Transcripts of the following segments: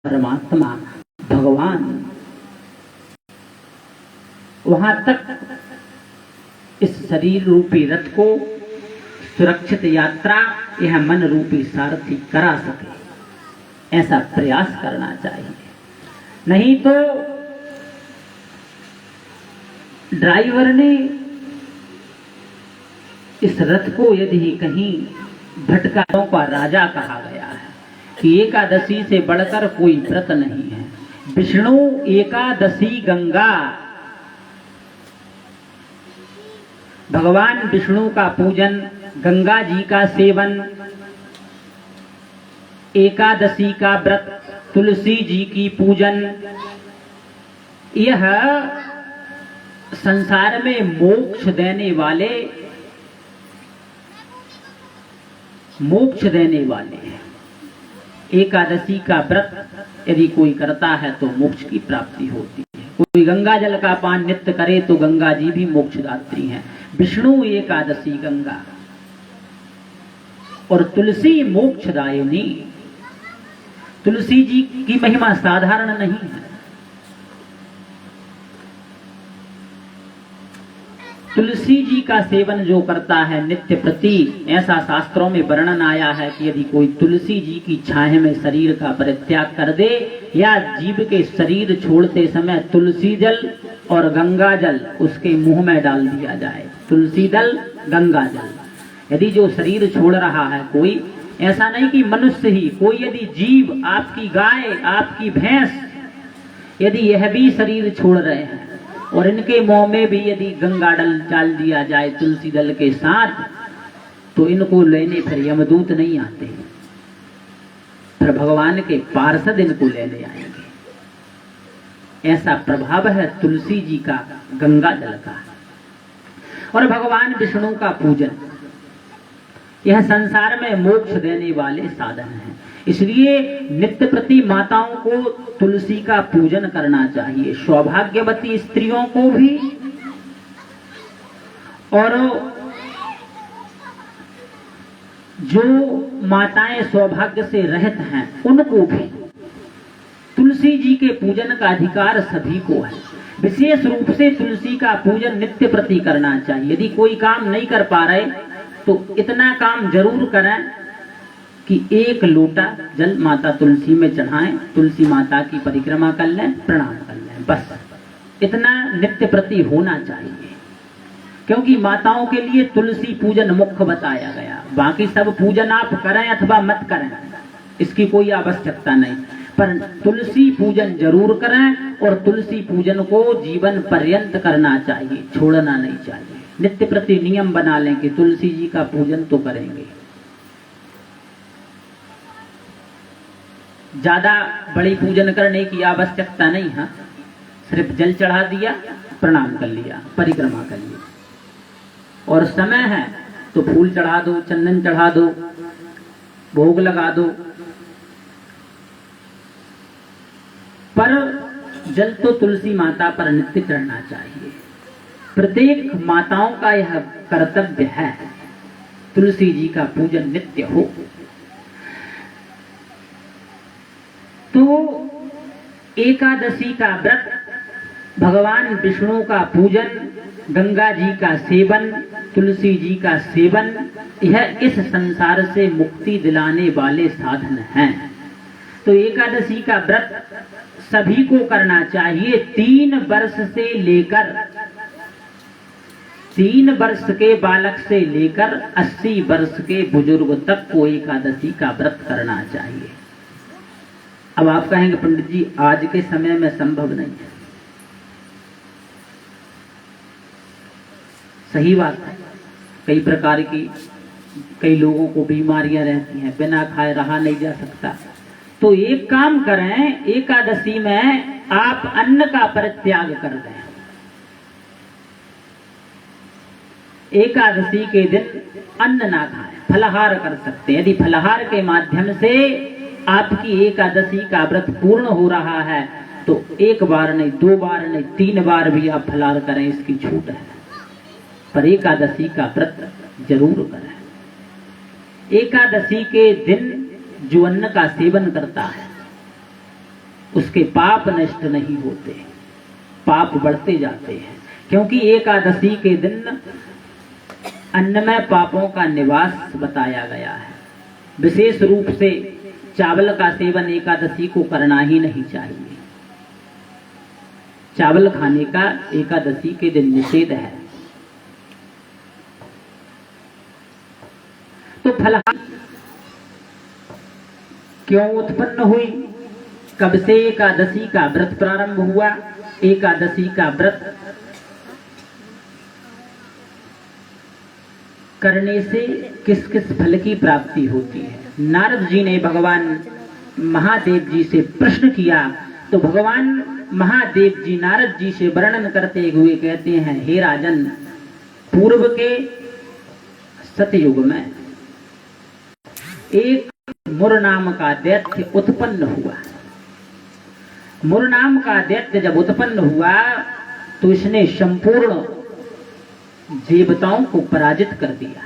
परमात्मा भगवान वहां तक इस शरीर रूपी रथ को सुरक्षित यात्रा यह मन रूपी सारथी करा सके, ऐसा प्रयास करना चाहिए। नहीं तो ड्राइवर ने इस रथ को यदि कहीं भटकाओं का राजा कहा गया है कि एकादशी से बढ़कर कोई व्रत नहीं है। विष्णु एकादशी गंगा, भगवान विष्णु का पूजन, गंगा जी का सेवन, एकादशी का व्रत, तुलसी जी की पूजन, यह संसार में मोक्ष देने वाले हैं। एकादशी का व्रत यदि कोई करता है तो मोक्ष की प्राप्ति होती है। कोई गंगा जल का पान नित्य करे तो गंगा जी भी मोक्षदात्री हैं। विष्णु एकादशी गंगा और तुलसी मोक्षदायिनी। तुलसी जी की महिमा साधारण नहीं है। तुलसी जी का सेवन जो करता है नित्य प्रति, ऐसा शास्त्रों में वर्णन आया है कि यदि कोई तुलसी जी की छाया में शरीर का परित्याग कर दे या जीव के शरीर छोड़ते समय तुलसी जल और गंगा जल उसके मुंह में डाल दिया जाए, तुलसी दल गंगा जल, यदि जो शरीर छोड़ रहा है कोई, ऐसा नहीं कि मनुष्य ही, कोई यदि जीव, आपकी गाय, आपकी भैंस, यदि यह भी शरीर छोड़ रहे हैं और इनके मुंह में भी यदि गंगा जल डाल दिया जाए तुलसी दल के साथ, तो इनको लेने फिर यमदूत नहीं आते, फिर भगवान के पार्षद इनको लेने आएंगे। ऐसा प्रभाव है तुलसी जी का गंगा जल का। और भगवान विष्णु का पूजन, यह संसार में मोक्ष देने वाले साधन हैं। इसलिए नित्य प्रति माताओं को तुलसी का पूजन करना चाहिए, सौभाग्यवती स्त्रियों को भी और जो माताएं सौभाग्य से रहित हैं उनको भी। तुलसी जी के पूजन का अधिकार सभी को है। विशेष रूप से तुलसी का पूजन नित्य प्रति करना चाहिए। यदि कोई काम नहीं कर पा रहे तो इतना काम जरूर करें कि एक लोटा जल माता तुलसी में चढ़ाएं, तुलसी माता की परिक्रमा कर लें, प्रणाम कर लें, बस इतना नित्य प्रति होना चाहिए। क्योंकि माताओं के लिए तुलसी पूजन मुख्य बताया गया। बाकी सब पूजन आप करें अथवा मत करें, इसकी कोई आवश्यकता नहीं, पर तुलसी पूजन जरूर करें और तुलसी पूजन को जीवन पर्यंत करना चाहिए, छोड़ना नहीं चाहिए। नित्य प्रति नियम बना लें कि तुलसी जी का पूजन तो करेंगे। ज्यादा बड़ी पूजन करने की आवश्यकता नहीं है, सिर्फ जल चढ़ा दिया, प्रणाम कर लिया, परिक्रमा कर लिया, और समय है तो फूल चढ़ा दो, चंदन चढ़ा दो, भोग लगा दो, पर जल तो तुलसी माता पर नित्य चढ़ना चाहिए। प्रत्येक माताओं का यह कर्तव्य है, तुलसी जी का पूजन नित्य हो। तो एकादशी का व्रत, भगवान विष्णु का पूजन, गंगा जी का सेवन, तुलसी जी का सेवन, यह इस संसार से मुक्ति दिलाने वाले साधन हैं। तो एकादशी का व्रत सभी को करना चाहिए। 3 वर्ष के बालक से लेकर 80 वर्ष के बुजुर्ग तक को एकादशी का व्रत करना चाहिए। अब आप कहेंगे पंडित जी आज के समय में संभव नहीं है। सही बात है, कई प्रकार की, कई लोगों को बीमारियां रहती हैं, बिना खाए रहा नहीं जा सकता। तो एक काम करें, एकादशी में आप अन्न का परित्याग कर दें। एकादशी के दिन अन्न ना खाएं, फलाहार कर सकते हैं। यदि फलाहार के माध्यम से आपकी एकादशी का व्रत पूर्ण हो रहा है तो 1 बार नहीं, 2 बार नहीं, 3 बार भी आप फलाहार करें, इसकी छूट है, पर एकादशी का व्रत जरूर करें। एकादशी के दिन जो अन्न का सेवन करता है उसके पाप नष्ट नहीं होते, पाप बढ़ते जाते हैं। क्योंकि एकादशी के दिन अन्नमय पापों का निवास बताया गया है। विशेष रूप से चावल का सेवन एकादशी को करना ही नहीं चाहिए। चावल खाने का एकादशी के दिन निषेध है। तो फलाहार क्यों उत्पन्न हुई, कब से एकादशी का व्रत प्रारंभ हुआ, एकादशी का व्रत करने से किस किस फल की प्राप्ति होती है। नारद जी ने भगवान महादेव जी से प्रश्न किया तो भगवान महादेव जी नारद जी से वर्णन करते हुए कहते हैं, हे राजन, पूर्व के सतयुग में एक मुर नाम का दैत्य उत्पन्न हुआ। मुर नाम का दैत्य जब उत्पन्न हुआ तो इसने संपूर्ण देवताओं को पराजित कर दिया।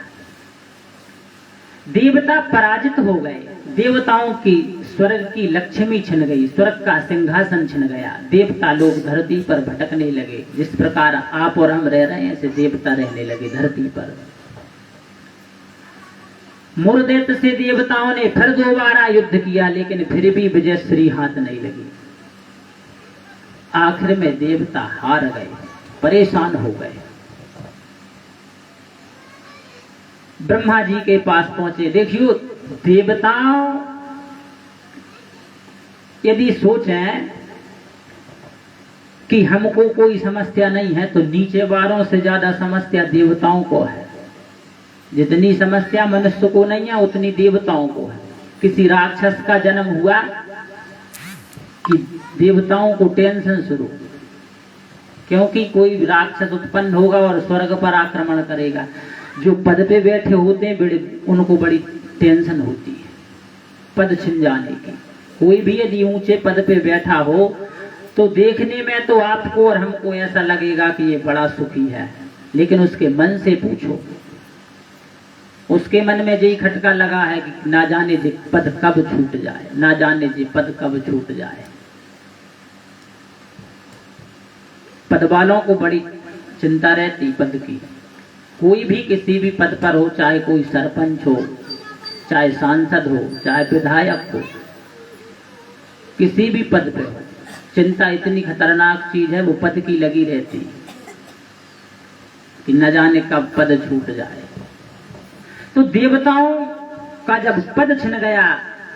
देवता पराजित हो गए, देवताओं की स्वर्ग की लक्ष्मी छिन गई, स्वर्ग का सिंहासन छिन गया, देवता लोग धरती पर भटकने लगे। जिस प्रकार आप और हम रह रहे हैं ऐसे देवता रहने लगे धरती पर। मुरदैत्य से देवताओं ने फिर दोबारा युद्ध किया, लेकिन फिर भी विजयश्री हाथ नहीं लगी। आखिर में देवता हार गए, परेशान हो गए। ब्रह्मा जी के पास पहुंचे। देखियो, देवताओं यदि सोचें कि हमको कोई समस्या नहीं है तो नीचे वालों से ज्यादा समस्या देवताओं को है। जितनी समस्या मनुष्य को नहीं है उतनी देवताओं को है। किसी राक्षस का जन्म हुआ कि देवताओं को टेंशन शुरू, क्योंकि कोई राक्षस उत्पन्न होगा और स्वर्ग पर आक्रमण करेगा। जो पद पे बैठे होते हैं उनको बड़ी टेंशन होती है पद छिन जाने की। कोई भी यदि ऊंचे पद पे बैठा हो तो देखने में तो आपको और हमको ऐसा लगेगा कि ये बड़ा सुखी है, लेकिन उसके मन से पूछो, उसके मन में यही खटका लगा है कि ना जाने जी पद कब छूट जाए, ना जाने जी पद कब छूट जाए। पद वालों को बड़ी चिंता रहती पद की। कोई भी किसी भी पद पर हो, चाहे कोई सरपंच हो, चाहे सांसद हो, चाहे विधायक हो, किसी भी पद पे हो, चिंता इतनी खतरनाक चीज है, वो पद की लगी रहती कि न जाने कब पद छूट जाए। तो देवताओं का जब पद छिन गया,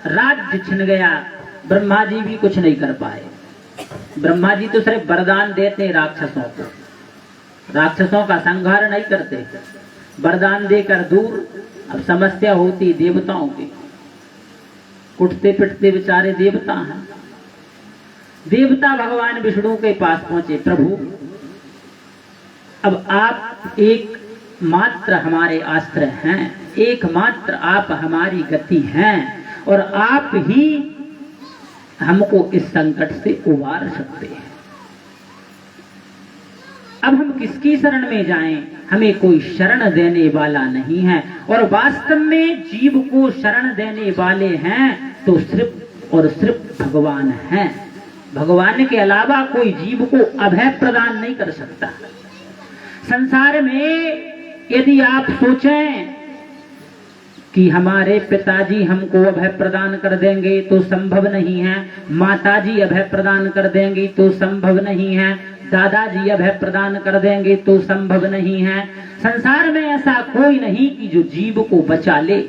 राज्य छिन गया, ब्रह्मा जी भी कुछ नहीं कर पाए। ब्रह्मा जी तो सिर्फ वरदान देते राक्षसों को, राक्षसों का संहार नहीं करते, वरदान देकर दूर। अब समस्या होती देवताओं की, कुटते पिटते बेचारे देवता हैं। देवता भगवान विष्णु के पास पहुंचे, प्रभु अब आप एक मात्र हमारे आश्रय हैं, एकमात्र आप हमारी गति हैं, और आप ही हमको इस संकट से उबार सकते हैं। अब हम किसकी शरण में जाएं? हमें कोई शरण देने वाला नहीं है, और वास्तव में जीव को शरण देने वाले हैं तो सिर्फ और सिर्फ भगवान हैं। भगवान के अलावा कोई जीव को अभय प्रदान नहीं कर सकता। संसार में यदि आप सोचें कि हमारे पिताजी हमको अभय प्रदान कर देंगे तो संभव नहीं है, माताजी अभय प्रदान कर देंगी तो संभव नहीं है, दादाजी अभय प्रदान कर देंगे तो संभव नहीं है। संसार में ऐसा कोई नहीं कि जो जीव को बचा ले,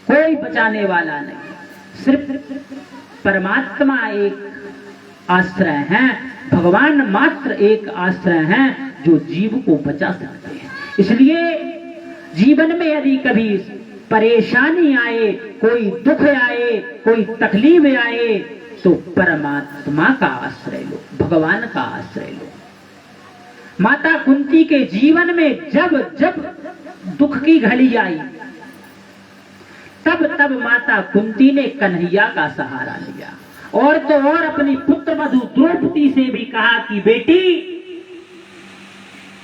कोई बचाने वाला नहीं। सिर्फ परमात्मा एक आश्रय है, भगवान मात्र एक आश्रय है जो जीव को बचा सकते हैं। इसलिए जीवन में यदि कभी परेशानी आए, कोई दुख आए, कोई तकलीफ आए, तो परमात्मा का आश्रय लो, भगवान का आश्रय लो। माता कुंती के जीवन में जब जब दुख की घड़ी आई, तब तब माता कुंती ने कन्हैया का सहारा लिया, और तो और अपनी पुत्र वधू द्रौपदी से भी कहा कि बेटी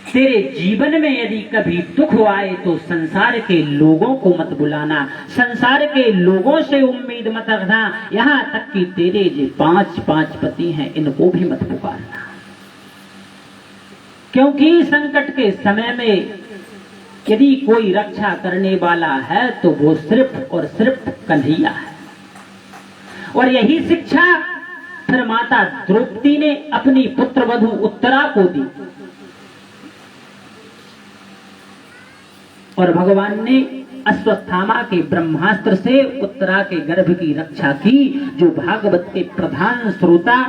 तेरे जीवन में यदि कभी दुख आए तो संसार के लोगों को मत बुलाना, संसार के लोगों से उम्मीद मत रखना, यहाँ तक कि तेरे जो 5 पति हैं इनको भी मत पुकारना। क्योंकि संकट के समय में यदि कोई रक्षा करने वाला है तो वो सिर्फ और सिर्फ कन्हैया है। और यही शिक्षा फिर माता द्रौपदी ने अपनी पुत्र वधू उत्तरा को दी, और भगवान ने अश्वत्थामा के ब्रह्मास्त्र से उत्तरा के गर्भ की रक्षा की, जो भागवत के प्रधान श्रोता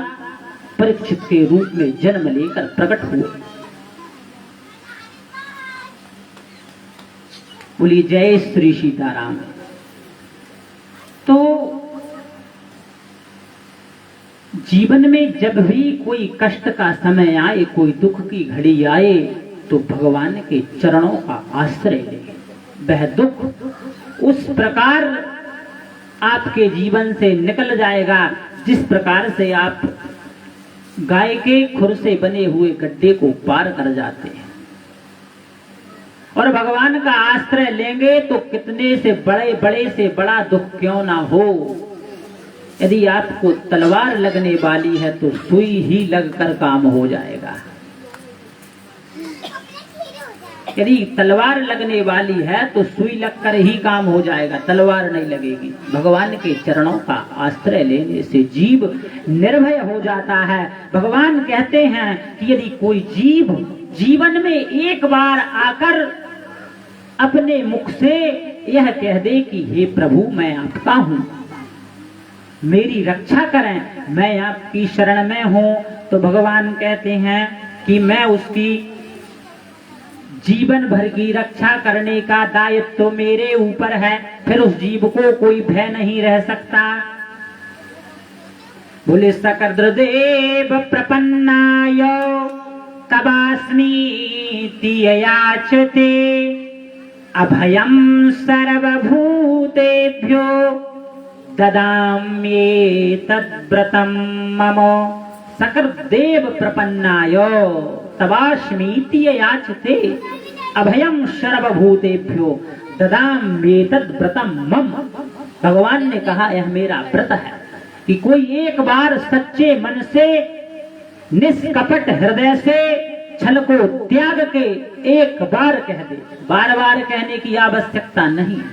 परीक्षित के रूप में जन्म लेकर प्रकट हुए। बोली जय श्री सीताराम। तो जीवन में जब भी कोई कष्ट का समय आए, कोई दुख की घड़ी आए, तो भगवान के चरणों का आश्रय ले। वह दुख उस प्रकार आपके जीवन से निकल जाएगा जिस प्रकार से आप गाय के खुर से बने हुए गड्ढे को पार कर जाते हैं। और भगवान का आश्रय लेंगे तो कितने से बड़े से बड़ा दुख क्यों ना हो, यदि आपको तलवार लगने वाली है तो सुई ही लगकर काम हो जाएगा। यदि तलवार लगने वाली है तो सुई लगकर ही काम हो जाएगा, तलवार नहीं लगेगी। भगवान के चरणों का आश्रय लेने से जीव निर्भय हो जाता है। भगवान कहते हैं कि यदि कोई जीव जीवन में एक बार आकर अपने मुख से यह कह दे कि हे प्रभु मैं आपका हूं, मेरी रक्षा करें, मैं आपकी शरण में हूं, तो भगवान कहते हैं कि मैं उसकी जीवन भर की रक्षा करने का दायित्व तो मेरे ऊपर है। फिर उस जीव को कोई भय नहीं रह सकता। बोले सकर्दृदेव प्रपन्नाय तवास्मीति याचते अभयं सर्वभूतेभ्यो ददाम्येतद्व्रतं मम। सकर्देव प्रपन्नाय तवास्मीति याचते अभयं सर्वभूतेभ्यो ददाम्येतद्व्रतं मम। भगवान ने कहा यह मेरा व्रत है कि कोई एक बार सच्चे मन से निष्कपट हृदय से छल को त्याग के एक बार कह दे, बार बार कहने की आवश्यकता नहीं है।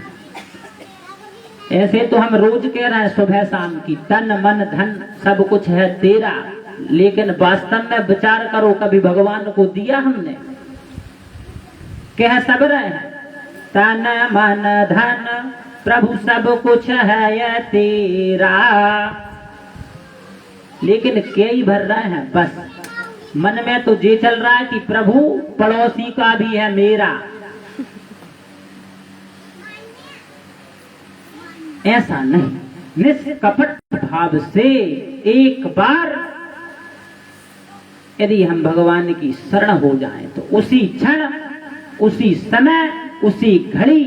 ऐसे तो हम रोज कह रहे हैं सुबह शाम की तन मन धन सब कुछ है तेरा, लेकिन वास्तव में विचार करो कभी भगवान को दिया हमने? कह सब रहे हैं तन मन धन प्रभु सब कुछ है यह तेरा, लेकिन क्या ही भर रहे हैं? बस मन में तो ये चल रहा है कि प्रभु पड़ोसी का भी है मेरा। ऐसा नहीं, निष्कपट भाव से एक बार यदि हम भगवान की शरण हो जाएं तो उसी क्षण उसी समय उसी घड़ी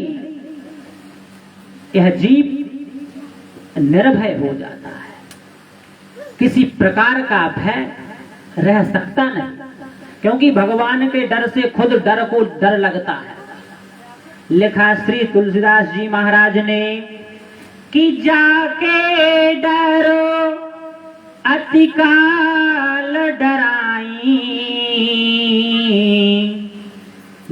यह जीव निर्भय हो जाता है। किसी प्रकार का भय रह सकता नहीं, क्योंकि भगवान के डर से खुद डर को डर लगता है। लिखा श्री तुलसीदास जी महाराज ने कि जाके डरो अति काल डराई,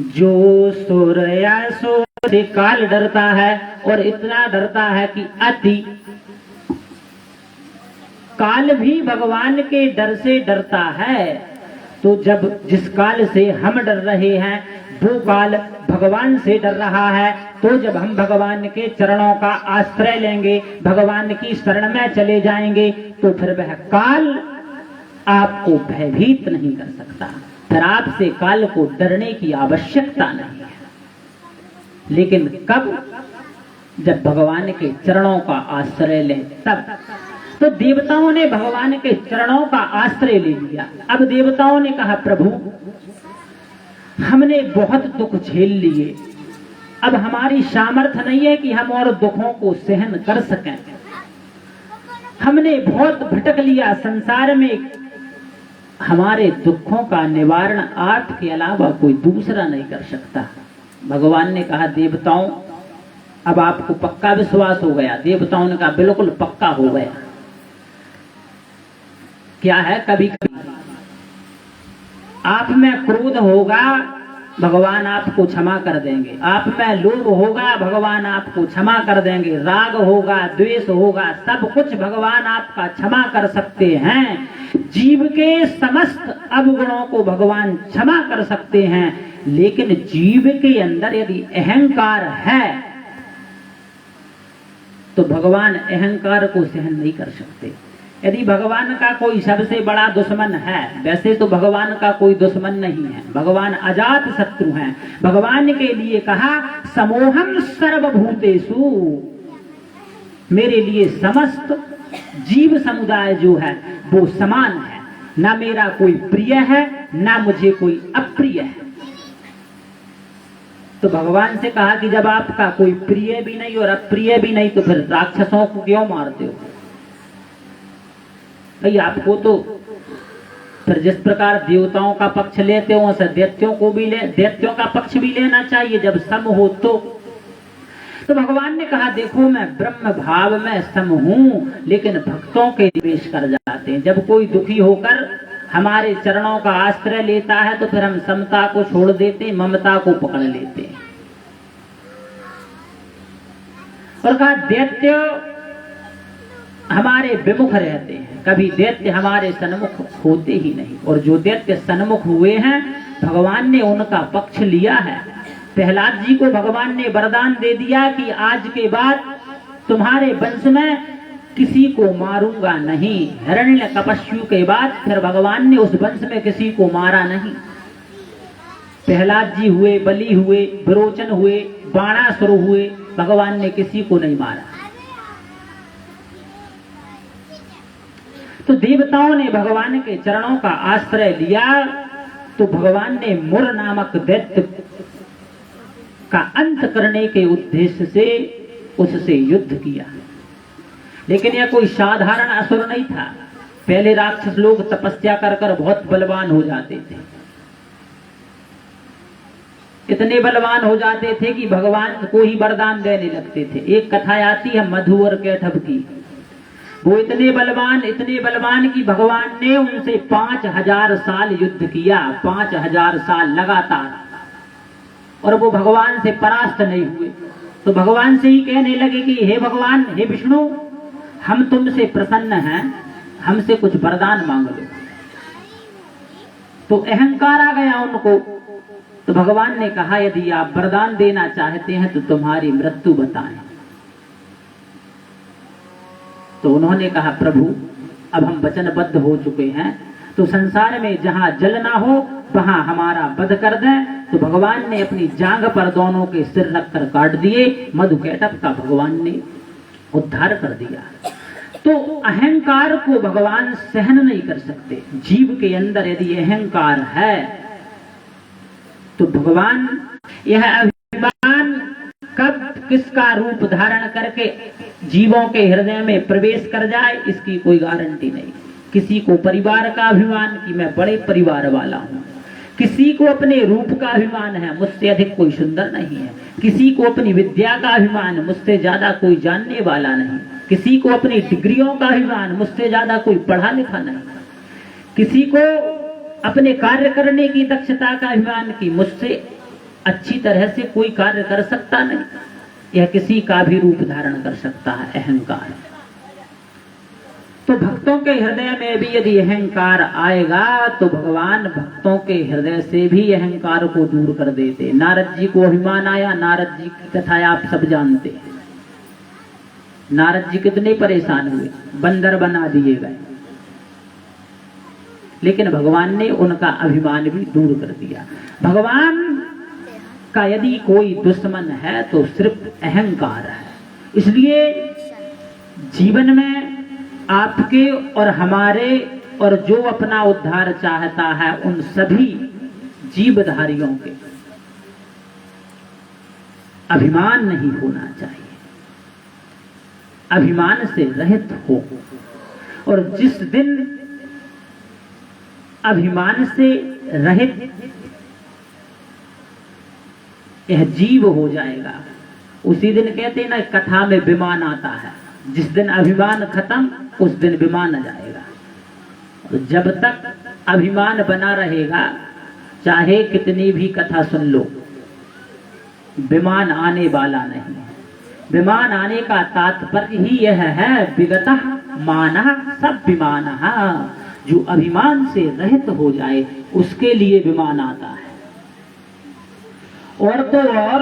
जो सुर या सो से काल डरता है और इतना डरता है कि अति काल भी भगवान के डर से डरता है। तो जब जिस काल से हम डर रहे हैं वो काल भगवान से डर रहा है, तो जब हम भगवान के चरणों का आश्रय लेंगे, भगवान की शरण में चले जाएंगे, तो फिर वह काल आपको भयभीत नहीं कर सकता। फिर आपसे काल को डरने की आवश्यकता नहीं है। लेकिन कब? जब भगवान के चरणों का आश्रय लें तब। तो देवताओं ने भगवान के चरणों का आश्रय ले लिया। अब देवताओं ने कहा प्रभु हमने बहुत दुख झेल लिए, अब हमारी सामर्थ्य नहीं है कि हम और दुखों को सहन कर सकें। हमने बहुत भटक लिया, संसार में हमारे दुखों का निवारण आपके अलावा कोई दूसरा नहीं कर सकता। भगवान ने कहा देवताओं, अब आपको पक्का विश्वास हो गया। देवताओं ने कहा बिल्कुल पक्का हो गया। क्या है, कभी कभी आप में क्रोध होगा, भगवान आपको क्षमा कर देंगे। आप में लोभ होगा, भगवान आपको क्षमा कर देंगे। राग होगा, द्वेष होगा, सब कुछ भगवान आपका क्षमा कर सकते हैं। जीव के समस्त अवगुणों को भगवान क्षमा कर सकते हैं, लेकिन जीव के अंदर यदि अहंकार है तो भगवान अहंकार को सहन नहीं कर सकते। यदि भगवान का कोई सबसे बड़ा दुश्मन है, वैसे तो भगवान का कोई दुश्मन नहीं है, भगवान अजात शत्रु हैं। भगवान के लिए कहा समोहम सर्वभूतेषु, मेरे लिए समस्त जीव समुदाय जो है वो समान है। ना मेरा कोई प्रिय है, ना मुझे कोई अप्रिय है। तो भगवान से कहा कि जब आपका कोई प्रिय भी नहीं और अप्रिय भी नहीं तो फिर राक्षसों को क्यों मारते हो? भाई आपको तो फिर जिस प्रकार देवताओं का पक्ष लेते हो वैसे दैत्यों का पक्ष भी लेना चाहिए जब सम हो तो भगवान ने कहा देखो मैं ब्रह्म भाव में सम हूं, लेकिन भक्तों के निवेश कर जाते हैं। जब कोई दुखी होकर हमारे चरणों का आश्रय लेता है तो फिर हम समता को छोड़ देते, ममता को पकड़ लेते हैं। और कहा दैत्य हमारे विमुख रहते हैं, कभी दैत्य हमारे सन्मुख होते ही नहीं। और जो दैत्य सन्मुख हुए हैं भगवान ने उनका पक्ष लिया है। प्रहलाद जी को भगवान ने वरदान दे दिया कि आज के बाद तुम्हारे वंश में किसी को मारूंगा नहीं। हिरण्यकशिपु के बाद फिर भगवान ने उस वंश में किसी को मारा नहीं। प्रहलाद जी हुए, बलि हुए, विरोचन हुए, बाणासुर हुए, भगवान ने किसी को नहीं मारा। तो देवताओं ने भगवान के चरणों का आश्रय लिया तो भगवान ने मुर नामक दैत्य का अंत करने के उद्देश्य से उससे युद्ध किया। लेकिन यह कोई साधारण असुर नहीं था। पहले राक्षस लोग तपस्या कर कर बहुत बलवान हो जाते थे, इतने बलवान हो जाते थे कि भगवान को ही वरदान देने लगते थे। एक कथा आती है मधु और कैटभ की। वो इतने बलवान कि भगवान ने उनसे 5000 साल युद्ध किया, 5000 साल लगातार, और वो भगवान से परास्त नहीं हुए। तो भगवान से ही कहने लगे कि हे भगवान, हे विष्णु, हम तुमसे प्रसन्न हैं, हमसे कुछ वरदान मांग लो। तो अहंकार आ गया उनको। तो भगवान ने कहा यदि आप वरदान देना चाहते हैं तो तुम्हारी मृत्यु बताएं। तो उन्होंने कहा प्रभु अब हम वचनबद्ध हो चुके हैं, तो संसार में जहां जल ना हो वहां हमारा वध कर दें। तो भगवान ने अपनी जांघ पर दोनों के सिर रखकर काट दिए। मधुकैटभ का भगवान ने उद्धार कर दिया। तो अहंकार को भगवान सहन नहीं कर सकते। जीव के अंदर यदि अहंकार है तो भगवान यह अभिमान कब किसका रूप धारण करके जीवों के हृदय में प्रवेश कर जाए इसकी कोई गारंटी नहीं। किसी को परिवार का अभिमान कि मैं बड़े परिवार वाला हूं, किसी को अपने रूप का अभिमान है, मुझसे अधिक कोई सुंदर नहीं है, किसी को अपनी विद्या का अभिमान, मुझसे ज्यादा कोई जानने वाला नहीं, किसी को अपनी डिग्रियों का अभिमान, मुझसे ज्यादा कोई पढ़ा लिखा नहीं, किसी को अपने कार्य करने की दक्षता का अभिमान कि मुझसे अच्छी तरह से कोई कार्य कर सकता नहीं। यह किसी का भी रूप धारण कर सकता है अहंकार। तो भक्तों के हृदय में भी यदि अहंकार आएगा तो भगवान भक्तों के हृदय से भी अहंकार को दूर कर देते। नारद जी को अभिमान आया, नारद जी की कथा आप सब जानते हैं। नारद जी कितने परेशान हुए, बंदर बना दिए गए, लेकिन भगवान ने उनका अभिमान भी दूर कर दिया। भगवान का यदि कोई दुश्मन है तो सिर्फ अहंकार है। इसलिए जीवन में आपके और हमारे और जो अपना उद्धार चाहता है उन सभी जीवधारियों के अभिमान नहीं होना चाहिए, अभिमान से रहित हो। और जिस दिन अभिमान से रहित यह जीव हो जाएगा, उसी दिन कहते हैं ना, कथा में विमान आता है, जिस दिन अभिमान खत्म उस दिन विमान आ जाएगा। तो जब तक अभिमान बना रहेगा, चाहे कितनी भी कथा सुन लो, विमान आने वाला नहीं। विमान आने का तात्पर्य ही यह है, विगतः मानः सब विमानः, जो अभिमान से रहित हो जाए उसके लिए विमान आता है। और तो और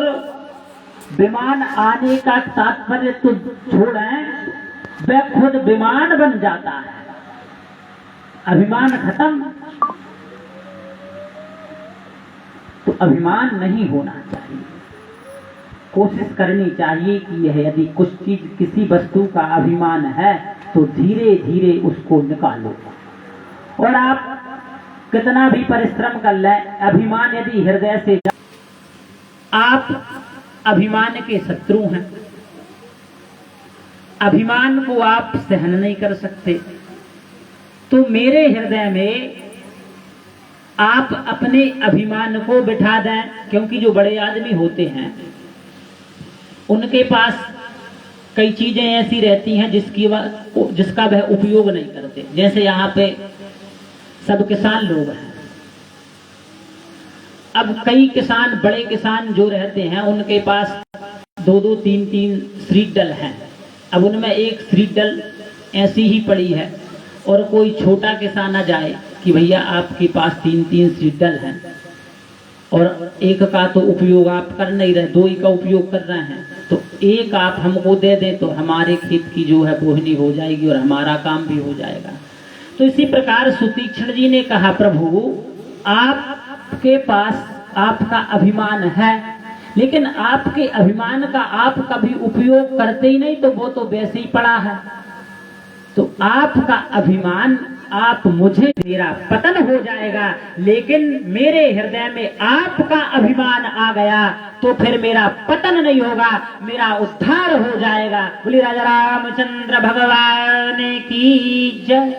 विमान आने का तात्पर्य तो छोड़ें, वह खुद विमान बन जाता है। अभिमान खत्म तो अभिमान नहीं होना चाहिए। कोशिश करनी चाहिए कि यह यदि कुछ चीज, किसी वस्तु का अभिमान है तो धीरे धीरे उसको निकालो। और आप कितना भी परिश्रम कर लें, अभिमान यदि हृदय से, आप अभिमान के शत्रु हैं, अभिमान को आप सहन नहीं कर सकते, तो मेरे हृदय में आप अपने अभिमान को बिठा दें। क्योंकि जो बड़े आदमी होते हैं उनके पास कई चीजें ऐसी रहती हैं जिसका वह उपयोग नहीं करते। जैसे यहाँ पे सब किसान लोग हैं, अब कई किसान, बड़े किसान जो रहते हैं, उनके पास 2-2, 3-3 सीडल हैं। अब उनमें एक सीडल ऐसी ही पड़ी है, और कोई छोटा किसान आ जाए कि भैया आपके पास 3-3 सीडल हैं और एक का तो उपयोग आप कर नहीं रहे, 2 ही का उपयोग कर रहे हैं, तो एक आप हमको दे दें तो हमारे खेत की जो है बोहनी हो जाएगी और हमारा काम भी हो जाएगा। तो इसी प्रकार सुतीक्ष्ण जी ने कहा, प्रभु आपके पास आपका अभिमान है, लेकिन आपके अभिमान का आप कभी उपयोग करते ही नहीं, तो वो तो वैसे ही पड़ा है। तो आपका अभिमान, आप मुझे, मेरा पतन हो जाएगा, लेकिन मेरे हृदय में आपका अभिमान आ गया तो फिर मेरा पतन नहीं होगा, मेरा उद्धार हो जाएगा। बोली राजा रामचंद्र भगवान की जय।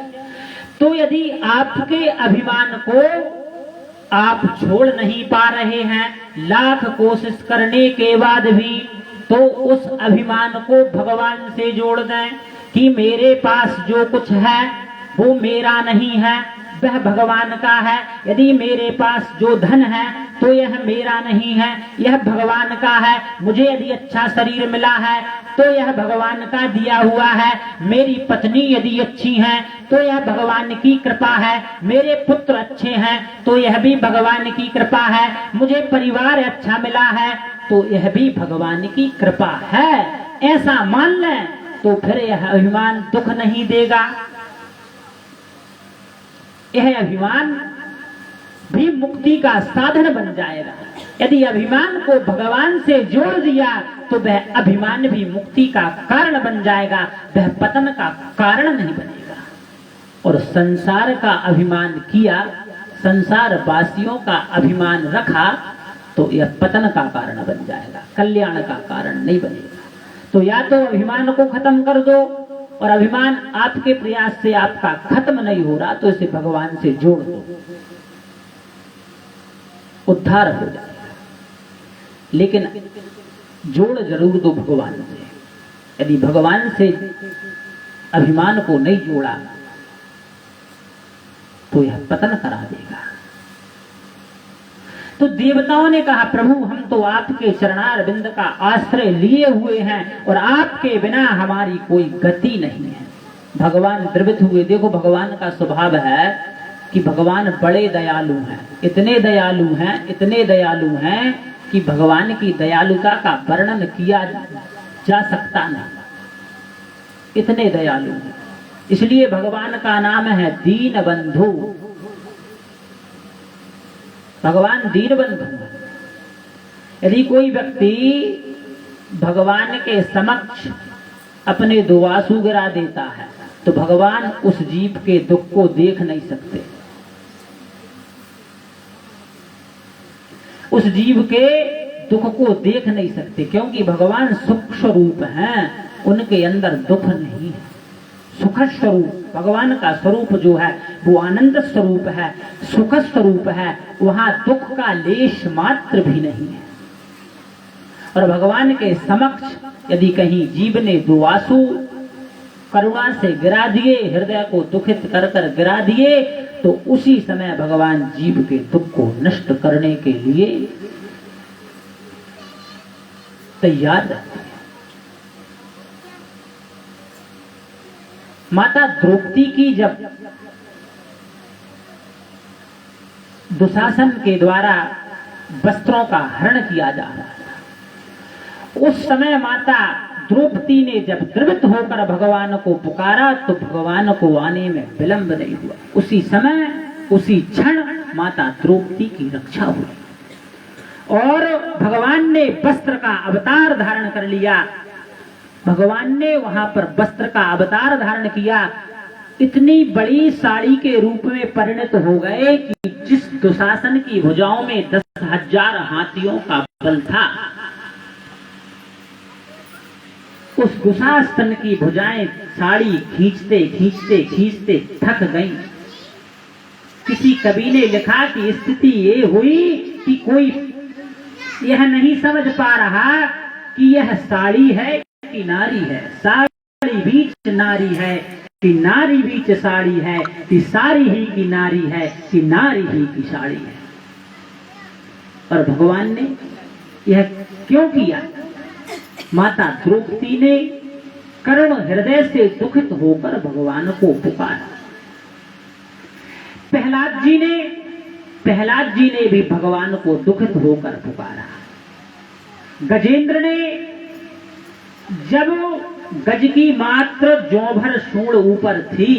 तो यदि आपके अभिमान को आप छोड़ नहीं पा रहे हैं, लाख कोशिश करने के बाद भी, तो उस अभिमान को भगवान से जोड़ दें कि मेरे पास जो कुछ है वो मेरा नहीं है, वह भगवान का है। यदि मेरे पास जो धन है तो यह मेरा नहीं है, यह भगवान का है। मुझे यदि अच्छा शरीर मिला है तो यह भगवान का दिया हुआ है। मेरी पत्नी यदि अच्छी है तो यह भगवान की कृपा है। मेरे पुत्र अच्छे हैं तो यह भी भगवान की कृपा है। मुझे परिवार अच्छा मिला है तो यह भी भगवान की कृपा है। ऐसा मान लें तो फिर यह अभिमान दुख नहीं देगा। यह अभिमान भी मुक्ति का साधन बन जाएगा। यदि अभिमान को भगवान से जोड़ दिया तो वह अभिमान भी मुक्ति का कारण बन जाएगा, वह पतन का कारण नहीं बनेगा। और संसार का अभिमान किया, संसार वासियों का अभिमान रखा, तो यह पतन का कारण बन जाएगा, कल्याण का कारण नहीं बनेगा। तो या तो अभिमान को खत्म कर दो, और अभिमान आपके प्रयास से आपका खत्म नहीं हो रहा तो इसे भगवान से जोड़ दो, उद्धार हो जाएगा। लेकिन जोड़ जरूर दो भगवान से। यदि भगवान से अभिमान को नहीं जोड़ा तो यह पतन करा देगा। तो देवताओं ने कहा, प्रभु हम तो आपके चरणारविंद का आश्रय लिए हुए हैं और आपके बिना हमारी कोई गति नहीं है। भगवान द्रवित हुए। देखो भगवान का स्वभाव है कि भगवान बड़े दयालु हैं, इतने दयालु हैं, इतने दयालु हैं कि भगवान की दयालुता का वर्णन किया जा सकता नहीं, इतने दयालु हैं। इसलिए भगवान का नाम है दीन बंधु। भगवान दीन बंधु है। यदि कोई व्यक्ति भगवान के समक्ष अपने दो आंसू गिरा देता है तो भगवान उस जीव के दुख को देख नहीं सकते, उस जीव के दुख को देख नहीं सकते, क्योंकि भगवान सुख स्वरूप हैं, उनके अंदर दुख नहीं है। सुख स्वरूप, भगवान का स्वरूप जो है वो आनंद स्वरूप है, सुख स्वरूप है, वहां दुख का लेश मात्र भी नहीं है। और भगवान के समक्ष यदि कहीं जीव ने दो आंसू करुणा से गिरा दिए, हृदय को दुखित कर कर गिरा दिए, तो उसी समय भगवान जीव के दुख को नष्ट करने के लिए तैयार रहते हैं। माता द्रौपदी की जब दुशासन के द्वारा वस्त्रों का हरण किया जा रहा था, उस समय माता द्रौपदी ने जब द्रवित होकर भगवान को पुकारा तो भगवान को आने में विलंब नहीं हुआ। उसी समय, उसी क्षण माता द्रौपदी की रक्षा हुई और भगवान ने वस्त्र का अवतार धारण कर लिया। भगवान ने वहां पर वस्त्र का अवतार धारण किया, इतनी बड़ी साड़ी के रूप में परिणत हो गए कि जिस दुशासन की भुजाओं में 10,000 हाथियों का बल था, उस दुशासन की भुजाएं साड़ी खींचते खींचते खींचते थक गईं। किसी कवि ने लिखा कि स्थिति ये हुई कि कोई यह नहीं समझ पा रहा कि यह साड़ी है कि नारी है, साड़ी बीच नारी है कि नारी बीच साड़ी है, कि साड़ी ही की नारी है कि नारी ही की साड़ी है। और भगवान ने यह क्यों किया? माता द्रौपदी ने करुण हृदय से दुखित होकर भगवान को पुकारा। प्रहलाद जी ने भी भगवान को दुखित होकर पुकारा। गजेंद्र ने जब गज की मात्र ज्यों भर सूंड ऊपर थी,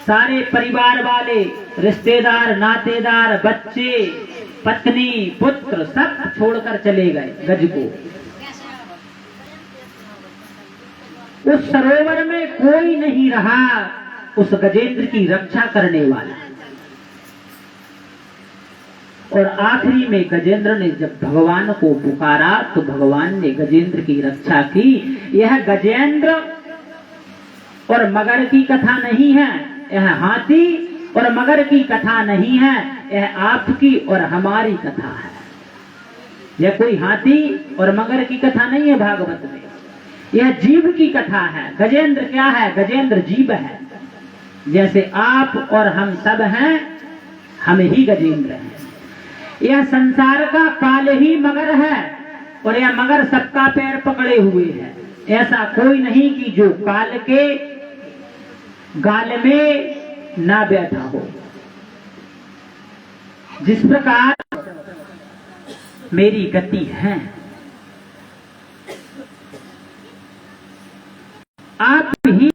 सारे परिवार वाले, रिश्तेदार, नातेदार, बच्चे, पत्नी, पुत्र सब छोड़कर चले गए गज को। उस सरोवर में कोई नहीं रहा उस गजेंद्र की रक्षा करने वाला। और आखिरी में गजेंद्र ने जब भगवान को पुकारा तो भगवान ने गजेंद्र की रक्षा की। यह गजेंद्र और मगर की कथा नहीं है, यह हाथी और मगर की कथा नहीं है, यह आपकी और हमारी कथा है। यह कोई हाथी और मगर की कथा नहीं है भागवत में, यह जीव की कथा है। गजेंद्र क्या है? गजेंद्र जीव है। जैसे आप और हम सब हैं, हम ही गजेंद्र हैं। यह संसार का काल ही मगर है और यह मगर सबका पैर पकड़े हुए है। ऐसा कोई नहीं कि जो काल के गाल में ना बैठा हो। जिस प्रकार मेरी गति है, आप ही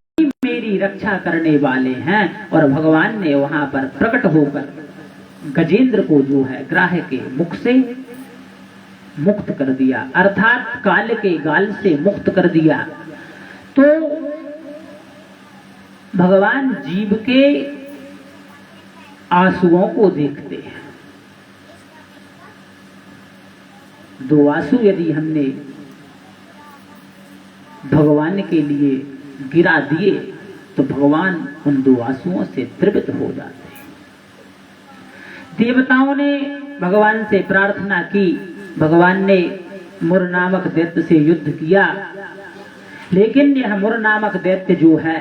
मेरी रक्षा करने वाले हैं। और भगवान ने वहां पर प्रकट होकर गजेंद्र को जो है ग्राह के मुख से मुक्त कर दिया, अर्थात काल के गाल से मुक्त कर दिया। तो भगवान जीव के आंसुओं को देखते हैं। दो आंसू यदि हमने भगवान के लिए गिरा दिए तो भगवान उन दो आंसुओं से द्रवित हो जाते हैं। देवताओं ने भगवान से प्रार्थना की, भगवान ने मुर नामक दैत्य से युद्ध किया, लेकिन यह मुर नामक दैत्य जो है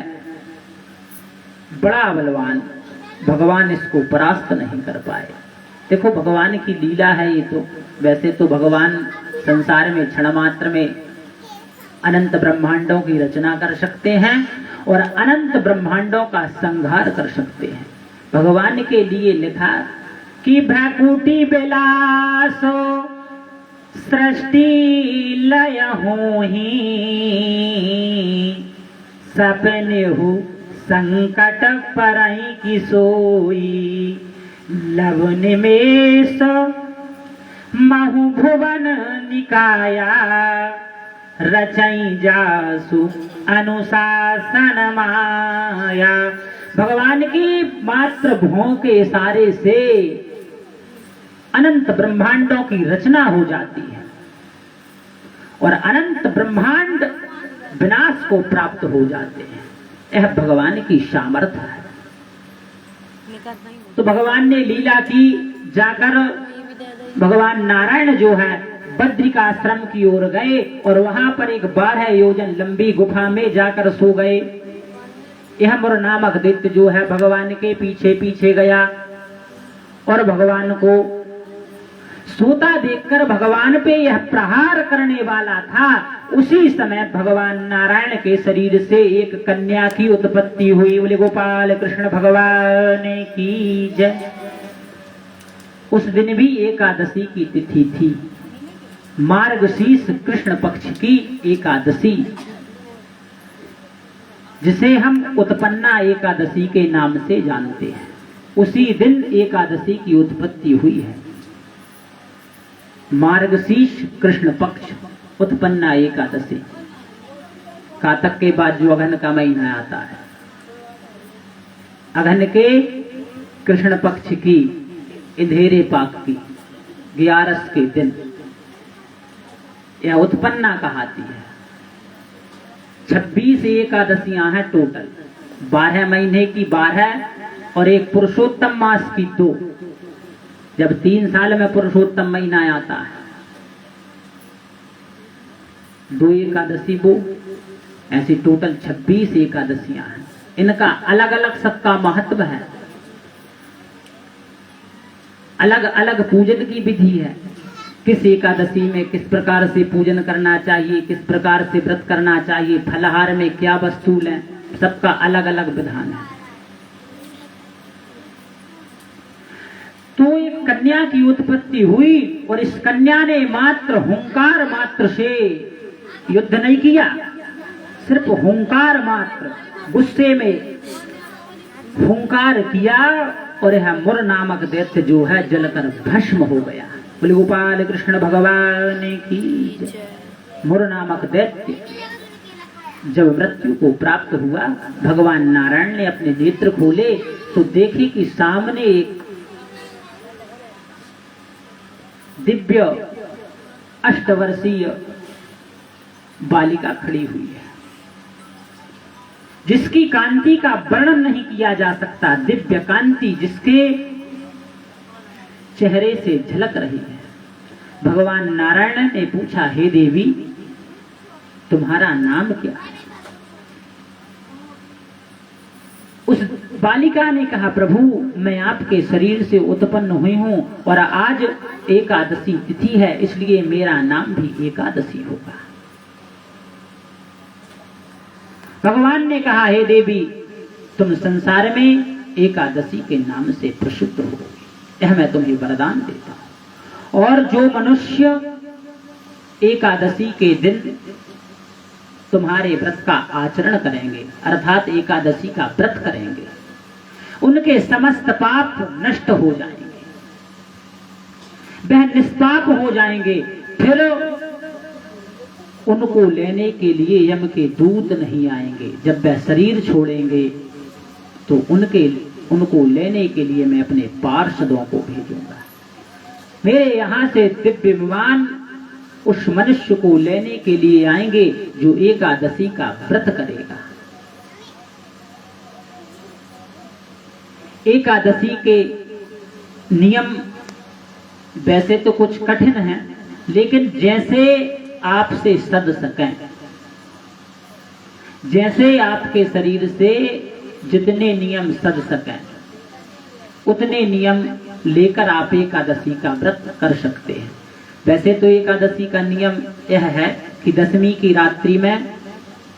बड़ा बलवान, भगवान इसको परास्त नहीं कर पाए। देखो भगवान की लीला है ये तो। वैसे तो भगवान संसार में क्षण मात्र में अनंत ब्रह्मांडों की रचना कर सकते हैं और अनंत ब्रह्मांडों का संहार कर सकते हैं। भगवान के लिए लिखा कि भ्रकुटी बिलासो सृष्टि लय होहि, सपने हो संकट परई की सोई, लव निमेष महु भुवन निकाया, रचई जासु अनुशासन माया। भगवान की मात्र भौं के इशारे से अनंत ब्रह्मांडों की रचना हो जाती है और अनंत ब्रह्मांड विनाश को प्राप्त हो जाते हैं। यह भगवान की सामर्थ्य है। तो भगवान ने लीला की, जाकर भगवान नारायण जो है बद्रिकाश्रम की ओर गए और वहां पर एक 12 योजन लंबी गुफा में जाकर सो गए। यह मुर नामक दैत्य जो है भगवान के पीछे पीछे गया और भगवान को सोता देखकर भगवान पे यह प्रहार करने वाला था। उसी समय भगवान नारायण के शरीर से एक कन्या की उत्पत्ति हुई। बोले गोपाल कृष्ण भगवान की जय। उस दिन भी एकादशी की तिथि थी, मार्गशीर्ष कृष्ण पक्ष की एकादशी, जिसे हम उत्पन्ना एकादशी के नाम से जानते हैं। उसी दिन एकादशी की उत्पत्ति हुई है। मार्गशीर्ष कृष्ण पक्ष उत्पन्ना एकादशी। कातक के बाद जो अघन का महीना आता है, अघन के कृष्ण पक्ष की इंधेरे पाक की 11 के दिन यह उत्पन्ना कहलाती है। 26 एकादशियां हैं टोटल, 12 महीने की 12 और एक पुरुषोत्तम मास की 2। जब 3 साल में पुरुषोत्तम महीना आता है, 2 एकादशी वो, ऐसी टोटल 26 एकादशियां हैं। इनका अलग अलग सबका महत्व है, अलग अलग पूजन की विधि है। किस एकादशी में किस प्रकार से पूजन करना चाहिए, किस प्रकार से व्रत करना चाहिए, फलाहार में क्या वस्तु लें, सबका अलग अलग विधान है। तो एक कन्या की उत्पत्ति हुई और इस कन्या ने मात्र हुंकार मात्र से युद्ध नहीं किया, सिर्फ हुंकार मात्र, गुस्से में हुंकार किया और यह मुर नामक दैत्य जो है जलकर भस्म हो गया। बोले गोपाल कृष्ण भगवान की जय। मुर नामक दैत्य जब मृत्यु को प्राप्त हुआ, भगवान नारायण ने अपने नेत्र खोले तो देखे कि सामने एक दिव्य 8 वर्षीय बालिका खड़ी हुई है, जिसकी कांति का वर्णन नहीं किया जा सकता। दिव्य कांति जिसके चेहरे से झलक रही है। भगवान नारायण ने पूछा, हे देवी तुम्हारा नाम क्या है? उस बालिका ने कहा, प्रभु मैं आपके शरीर से उत्पन्न हुई हूं और आज एकादशी तिथि है, इसलिए मेरा नाम भी एकादशी होगा। भगवान ने कहा, हे देवी तुम संसार में एकादशी के नाम से प्रसिद्ध हो, यह मैं तुम्हें वरदान देता हूं। और जो मनुष्य एकादशी के दिन तुम्हारे व्रत का आचरण करेंगे, अर्थात एकादशी का व्रत करेंगे, उनके समस्त पाप नष्ट हो जाएंगे, वह निष्पाप हो जाएंगे। फिर उनको लेने के लिए यम के दूत नहीं आएंगे। जब वह शरीर छोड़ेंगे तो उनको लेने के लिए मैं अपने पार्षदों को भेजूंगा। मेरे यहां से दिव्य विमान उस मनुष्य को लेने के लिए आएंगे जो एकादशी का व्रत करेगा। एकादशी के नियम वैसे तो कुछ कठिन हैं, लेकिन जैसे आपसे सद सकें, जैसे आपके शरीर से जितने नियम सद सकें, उतने नियम लेकर आप एकादशी का व्रत कर सकते हैं। वैसे तो एकादशी का नियम यह है कि 10वीं की रात्रि में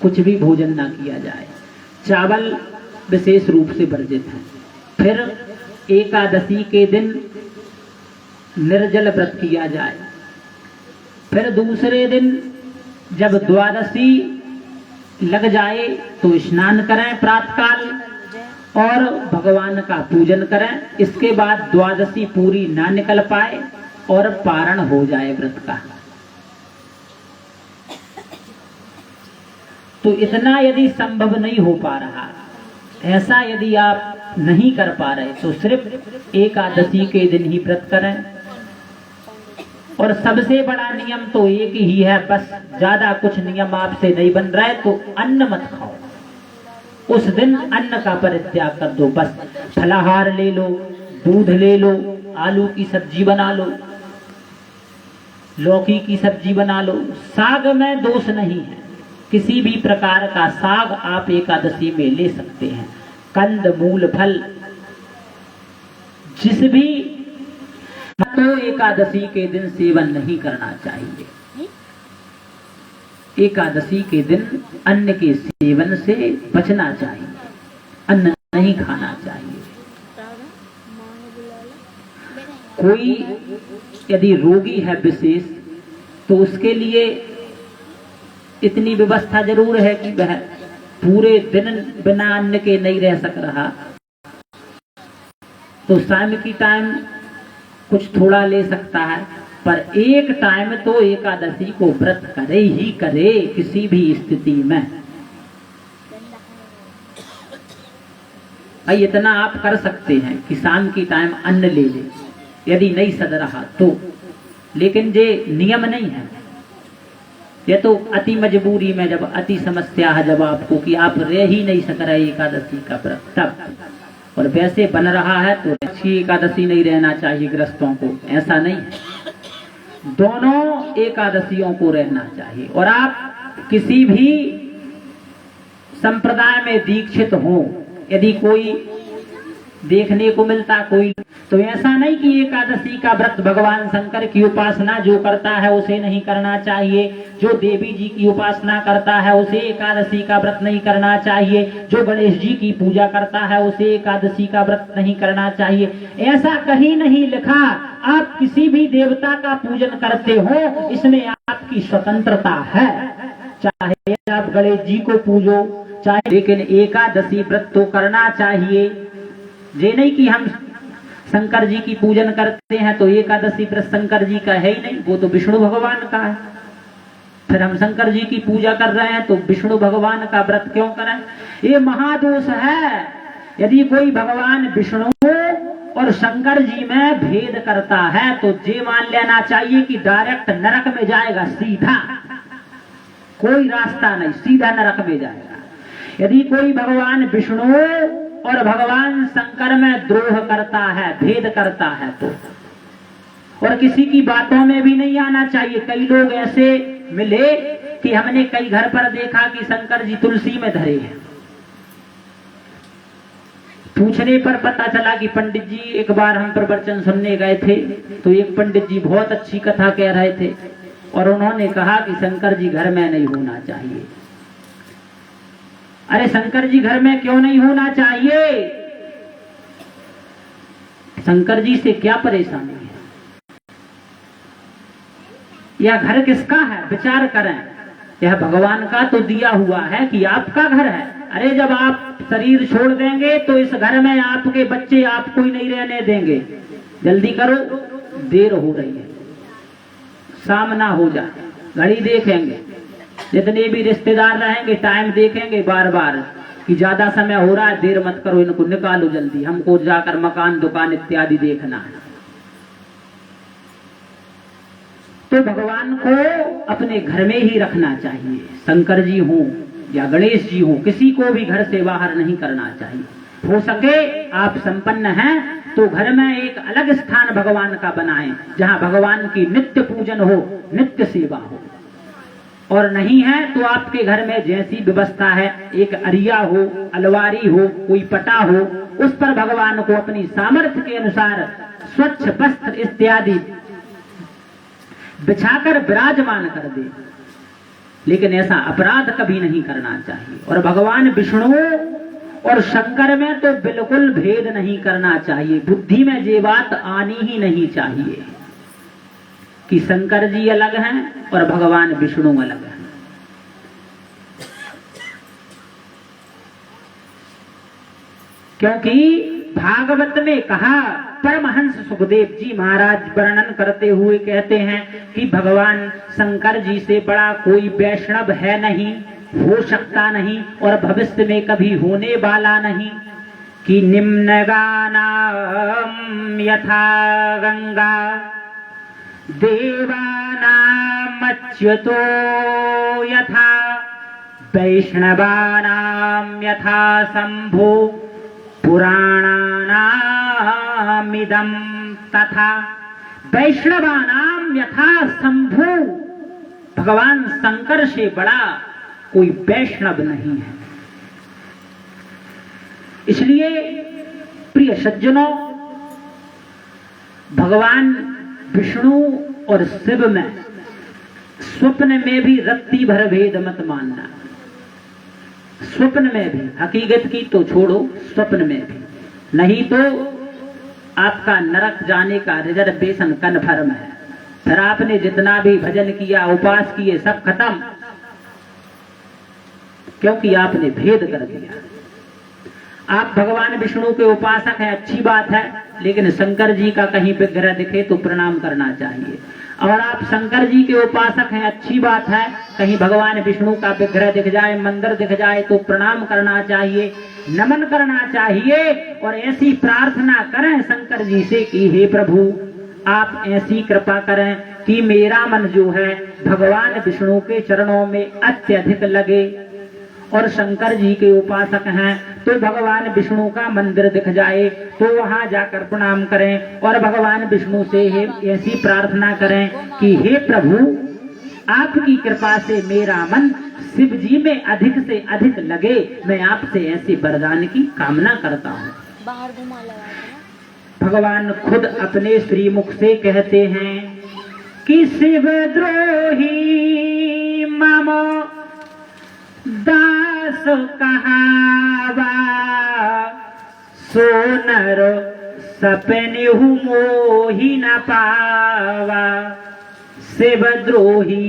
कुछ भी भोजन ना किया जाए, चावल विशेष रूप से वर्जित है। फिर एकादशी के दिन निर्जल व्रत किया जाए। फिर दूसरे दिन जब द्वादशी लग जाए तो स्नान करें प्रातःकाल और भगवान का पूजन करें। इसके बाद द्वादशी पूरी ना निकल पाए और पारण हो जाए व्रत का, तो इतना यदि संभव नहीं हो पा रहा, ऐसा यदि आप नहीं कर पा रहे, तो सिर्फ एकादशी के दिन ही व्रत करें। और सबसे बड़ा नियम तो एक ही है, बस ज्यादा कुछ नियम आपसे नहीं बन रहा है तो अन्न मत खाओ, उस दिन अन्न का परित्याग कर दो। बस फलाहार ले लो, दूध ले लो, आलू की सब्जी बना लो, लौकी की सब्जी बना लो। साग में दोष नहीं है, किसी भी प्रकार का साग आप एकादशी में ले सकते हैं। कंद मूल फल जिस भी, तो एकादशी के दिन सेवन नहीं करना चाहिए। एकादशी के दिन अन्न के सेवन से बचना चाहिए, अन्न नहीं खाना चाहिए। कोई यदि रोगी है विशेष, तो उसके लिए इतनी व्यवस्था जरूर है कि वह पूरे दिन बिना अन्न के नहीं रह सक रहा, तो शाम की टाइम कुछ थोड़ा ले सकता है, पर एक टाइम तो एकादशी को व्रत करे ही करे किसी भी स्थिति में। भाई इतना आप कर सकते हैं कि शाम की टाइम अन्न ले ले, यदि नहीं सद रहा तो, लेकिन ये नियम नहीं है। ये तो अति मजबूरी में, जब अति समस्या है जब आपको कि आप रह ही नहीं सक रहे एकादशी का व्रत, तब। और वैसे बन रहा है तो अच्छी एकादशी नहीं रहना चाहिए ग्रस्तों को, ऐसा नहीं है। दोनों एकादशियों को रहना चाहिए। और आप किसी भी संप्रदाय में दीक्षित हो, यदि कोई देखने को मिलता कोई, तो ऐसा नहीं कि एकादशी का व्रत भगवान शंकर की उपासना जो करता है उसे नहीं करना चाहिए, जो देवी जी की उपासना करता है उसे एकादशी का व्रत नहीं करना चाहिए, जो गणेश जी की पूजा करता है उसे एकादशी का व्रत नहीं करना चाहिए। ऐसा कहीं नहीं लिखा। आप किसी भी देवता का पूजन करते हो, इसमें आपकी स्वतंत्रता है, चाहे आप गणेश जी को पूजो चाहे, लेकिन एकादशी व्रत तो करना चाहिए। ये नहीं कि हम शंकर जी की पूजन करते हैं तो एकादशी व्रत शंकर जी का है ही नहीं, वो तो विष्णु भगवान का है। फिर हम शंकर जी की पूजा कर रहे हैं तो विष्णु भगवान का व्रत क्यों करें? ये महादोष है। यदि कोई भगवान विष्णु और शंकर जी में भेद करता है तो ये मान लेना चाहिए कि डायरेक्ट नरक में जाएगा, सीधा, कोई रास्ता नहीं, सीधा नरक में जाएगा। यदि कोई भगवान विष्णु और भगवान शंकर में द्रोह करता है, भेद करता है तो, और किसी की बातों में भी नहीं आना चाहिए। कई लोग ऐसे मिले कि हमने कई घर पर देखा कि शंकर जी तुलसी में धरे हैं। पूछने पर पता चला कि पंडित जी, एक बार हम प्रवचन सुनने गए थे तो एक पंडित जी बहुत अच्छी कथा कह रहे थे और उन्होंने कहा कि शंकर जी घर में नहीं होना चाहिए। अरे शंकर जी घर में क्यों नहीं होना चाहिए? शंकर जी से क्या परेशानी है? यह घर किसका है? विचार करें। यह भगवान का तो दिया हुआ है कि आपका घर है। अरे जब आप शरीर छोड़ देंगे तो इस घर में आपके बच्चे आपको ही नहीं रहने देंगे। जल्दी करो, देर हो रही है, सामना हो जाए, घड़ी देखेंगे, जितने भी रिश्तेदार रहेंगे टाइम देखेंगे बार बार कि ज्यादा समय हो रहा है, देर मत करो, इनको निकालो जल्दी, हमको जाकर मकान दुकान इत्यादि देखना है। तो भगवान को अपने घर में ही रखना चाहिए। शंकर जी हो या गणेश जी हो, किसी को भी घर से बाहर नहीं करना चाहिए। हो सके आप संपन्न हैं तो घर में एक अलग स्थान भगवान का बनाएं, जहां भगवान की नित्य पूजन हो, नित्य सेवा हो। और नहीं है तो आपके घर में जैसी व्यवस्था है, एक अरिया हो, अलवारी हो, कोई पटा हो, उस पर भगवान को अपनी सामर्थ्य के अनुसार स्वच्छ वस्त्र इत्यादि बिछाकर विराजमान कर दे। लेकिन ऐसा अपराध कभी नहीं करना चाहिए। और भगवान विष्णु और शंकर में तो बिल्कुल भेद नहीं करना चाहिए। बुद्धि में ये बात आनी ही नहीं चाहिए कि शंकर जी अलग हैं और भगवान विष्णु अलग हैं। क्योंकि भागवत में कहा, परमहंस सुखदेव जी महाराज वर्णन करते हुए कहते हैं कि भगवान शंकर जी से बड़ा कोई वैष्णव है नहीं, हो सकता नहीं और भविष्य में कभी होने वाला नहीं। कि निम्नगानाम यथा गंगा देवानामच्युतो यथा वैष्णवानां यथा शंभो पुराणानामिदं तथा। वैष्णवानां यथा शंभो, भगवान शंकर से बड़ा कोई वैष्णव नहीं है। इसलिए प्रिय सज्जनों, भगवान विष्णु और शिव में स्वप्न में भी रत्ती भर भेद मत मानना। स्वप्न में भी, हकीकत की तो छोड़ो, स्वप्न में भी, नहीं तो आपका नरक जाने का रिजर्वेशन कन्फर्म है। फिर आपने जितना भी भजन किया, उपास किए, सब खत्म, क्योंकि आपने भेद कर दिया। आप भगवान विष्णु के उपासक हैं, अच्छी बात है, लेकिन शंकर जी का कहीं विग्रह दिखे तो प्रणाम करना चाहिए। और आप शंकर जी के उपासक हैं, अच्छी बात है, कहीं भगवान विष्णु का विग्रह दिख जाए, मंदिर दिख जाए तो प्रणाम करना चाहिए, नमन करना चाहिए और ऐसी प्रार्थना करें शंकर जी से कि हे प्रभु, आप ऐसी कृपा करें कि मेरा मन जो है भगवान विष्णु के चरणों में अत्यधिक लगे। और शंकर जी के उपासक हैं तो भगवान विष्णु का मंदिर दिख जाए तो वहां जाकर प्रणाम करें और भगवान विष्णु से ऐसी प्रार्थना करें कि हे प्रभु, आपकी कृपा से मेरा मन शिव जी में अधिक से अधिक लगे। मैं आपसे ऐसे वरदान की कामना करता हूँ। बाहर घुमा लगा भगवान खुद अपने श्रीमुख से कहते हैं कि शिव द्रोही मम दास कहावा, सोनर सपनेहु मोहि न पावा। शिव द्रोही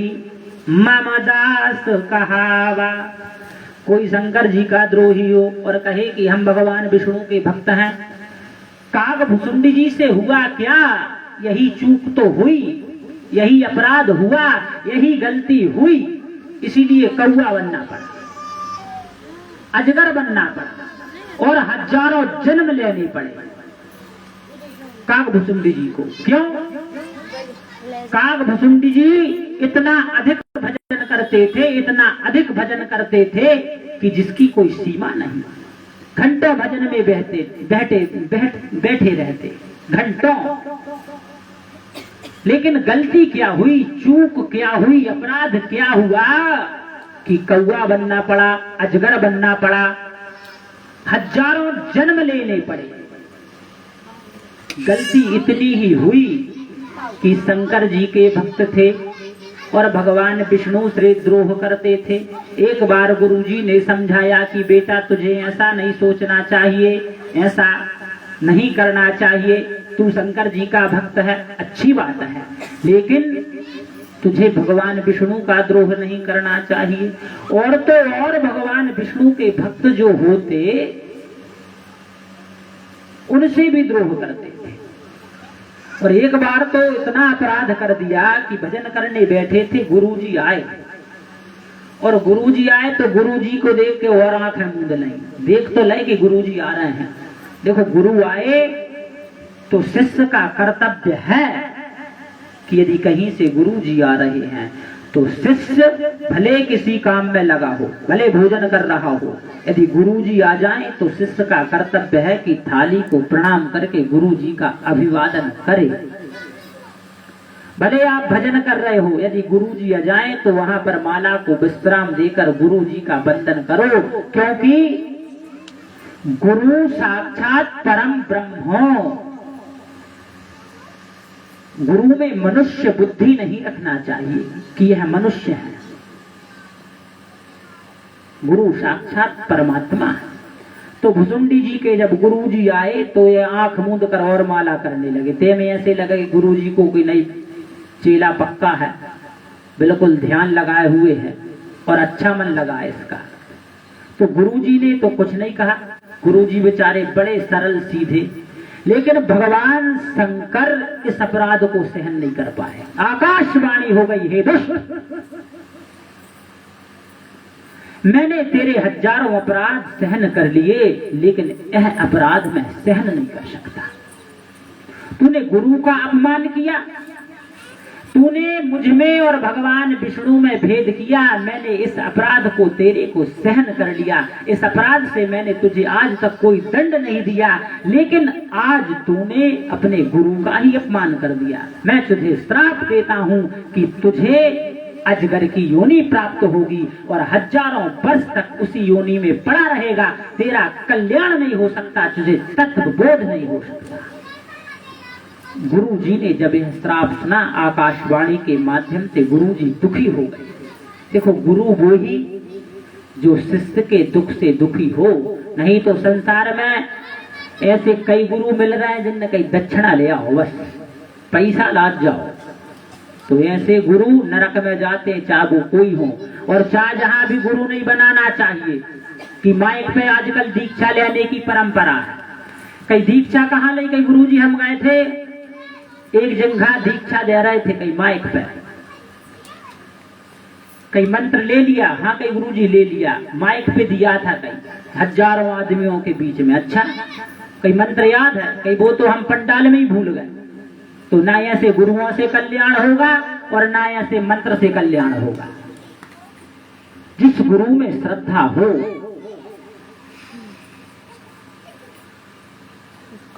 मम दास कहावा। कोई शंकर जी का द्रोही हो और कहे कि हम भगवान विष्णु के भक्त हैं, कागभुसुंडी जी से हुआ क्या, यही चूक तो हुई, यही अपराध हुआ, यही गलती हुई, इसीलिए कौआ बनना पड़ा, अजगर बनना पड़ा और हजारों जन्म लेने पड़े कागभुसुंडी जी को। क्यों? कागभुसुंडी जी इतना अधिक भजन करते थे, इतना अधिक भजन करते थे कि जिसकी कोई सीमा नहीं। घंटों भजन में बैठे रहते, घंटों। लेकिन गलती क्या हुई, चूक क्या हुई, अपराध क्या हुआ कि कौआ बनना पड़ा, अजगर बनना पड़ा, हजारों जन्म लेने पड़े। गलती इतनी ही हुई कि शंकर जी के भक्त थे और भगवान विष्णु से द्रोह करते थे। एक बार गुरुजी ने समझाया कि बेटा, तुझे ऐसा नहीं सोचना चाहिए, ऐसा नहीं करना चाहिए, तू शंकर जी का भक्त है, अच्छी बात है, लेकिन तुझे भगवान विष्णु का द्रोह नहीं करना चाहिए। और तो और भगवान विष्णु के भक्त जो होते उनसे भी द्रोह करते थे। और एक बार तो इतना अपराध कर दिया कि भजन करने बैठे थे, गुरुजी आए और गुरुजी आए तो गुरुजी को देख के और आंखें मूंद लें, देख तो ले कि गुरुजी आ रहे हैं। देखो, गुरु आए तो शिष्य का कर्तव्य है कि यदि कहीं से गुरुजी आ रहे हैं तो शिष्य भले किसी काम में लगा हो, भले भोजन कर रहा हो, यदि गुरुजी आ जाएं तो शिष्य का कर्तव्य है कि थाली को प्रणाम करके गुरुजी का अभिवादन करे। भले आप भजन कर रहे हो, यदि गुरुजी आ जाएं तो वहां पर माला को विश्राम देकर गुरुजी का वंदन करो, क्योंकि गुरु साक्षात परम ब्रह्म। गुरु में मनुष्य बुद्धि नहीं रखना चाहिए कि यह मनुष्य है, गुरु साक्षात परमात्मा है। तो भुसुंडी जी के जब गुरु जी आए तो ये आंख मूंद कर और माला करने लगे। ते में ऐसे लगे कि गुरु जी को कोई नहीं, चेला पक्का है, बिल्कुल ध्यान लगाए हुए है और अच्छा मन लगा इसका। तो गुरु जी ने तो कुछ नहीं कहा, गुरु जी बेचारे बड़े सरल सीधे, लेकिन भगवान शंकर इस अपराध को सहन नहीं कर पाए। आकाशवाणी हो गई, हे दुष्ट, मैंने तेरे हजारों अपराध सहन कर लिए, लेकिन यह अपराध मैं सहन नहीं कर सकता। तूने गुरु का अपमान किया, तूने मुझ में और भगवान विष्णु में भेद किया, मैंने इस अपराध को तेरे को सहन कर लिया। इस अपराध से मैंने तुझे आज तक कोई दंड नहीं दिया, लेकिन आज तूने अपने गुरु का ही अपमान कर दिया। मैं तुझे श्राप देता हूं कि तुझे अजगर की योनि प्राप्त होगी और हजारों वर्ष तक उसी योनि में पड़ा रहेगा। तेरा कल्याण नहीं हो सकता, तुझे तत्व बोध नहीं हो सकता। गुरु जी ने जब यह श्राप सुना, आकाशवाणी के माध्यम से गुरु जी दुखी हो गए। देखो, गुरु वो ही जो शिष्य के दुख से दुखी हो, नहीं तो संसार में ऐसे कई गुरु मिल रहे हैं जिनने कई दक्षिणा ले आओ, बस पैसा लाद जाओ। तो ऐसे गुरु नरक में जाते, चाहे वो कोई हो। और चाहे जहां भी गुरु नहीं बनाना चाहिए कि माइक पे आजकल दीक्षा लेने की परंपरा है। कई दीक्षा कहाँ ले, कई गुरु जी हम गए थे, एक जगह दीक्षा दे रहे थे, कई माइक पे कई मंत्र ले लिया। हाँ, कई गुरुजी ले लिया, माइक पे दिया था कई हजारों आदमियों के बीच में। अच्छा, कई मंत्र याद है, कई वो तो हम पंडाल में ही भूल गए। तो ना ऐसे गुरुओं से कल्याण होगा और ना ऐसे मंत्र से कल्याण होगा। जिस गुरु में श्रद्धा हो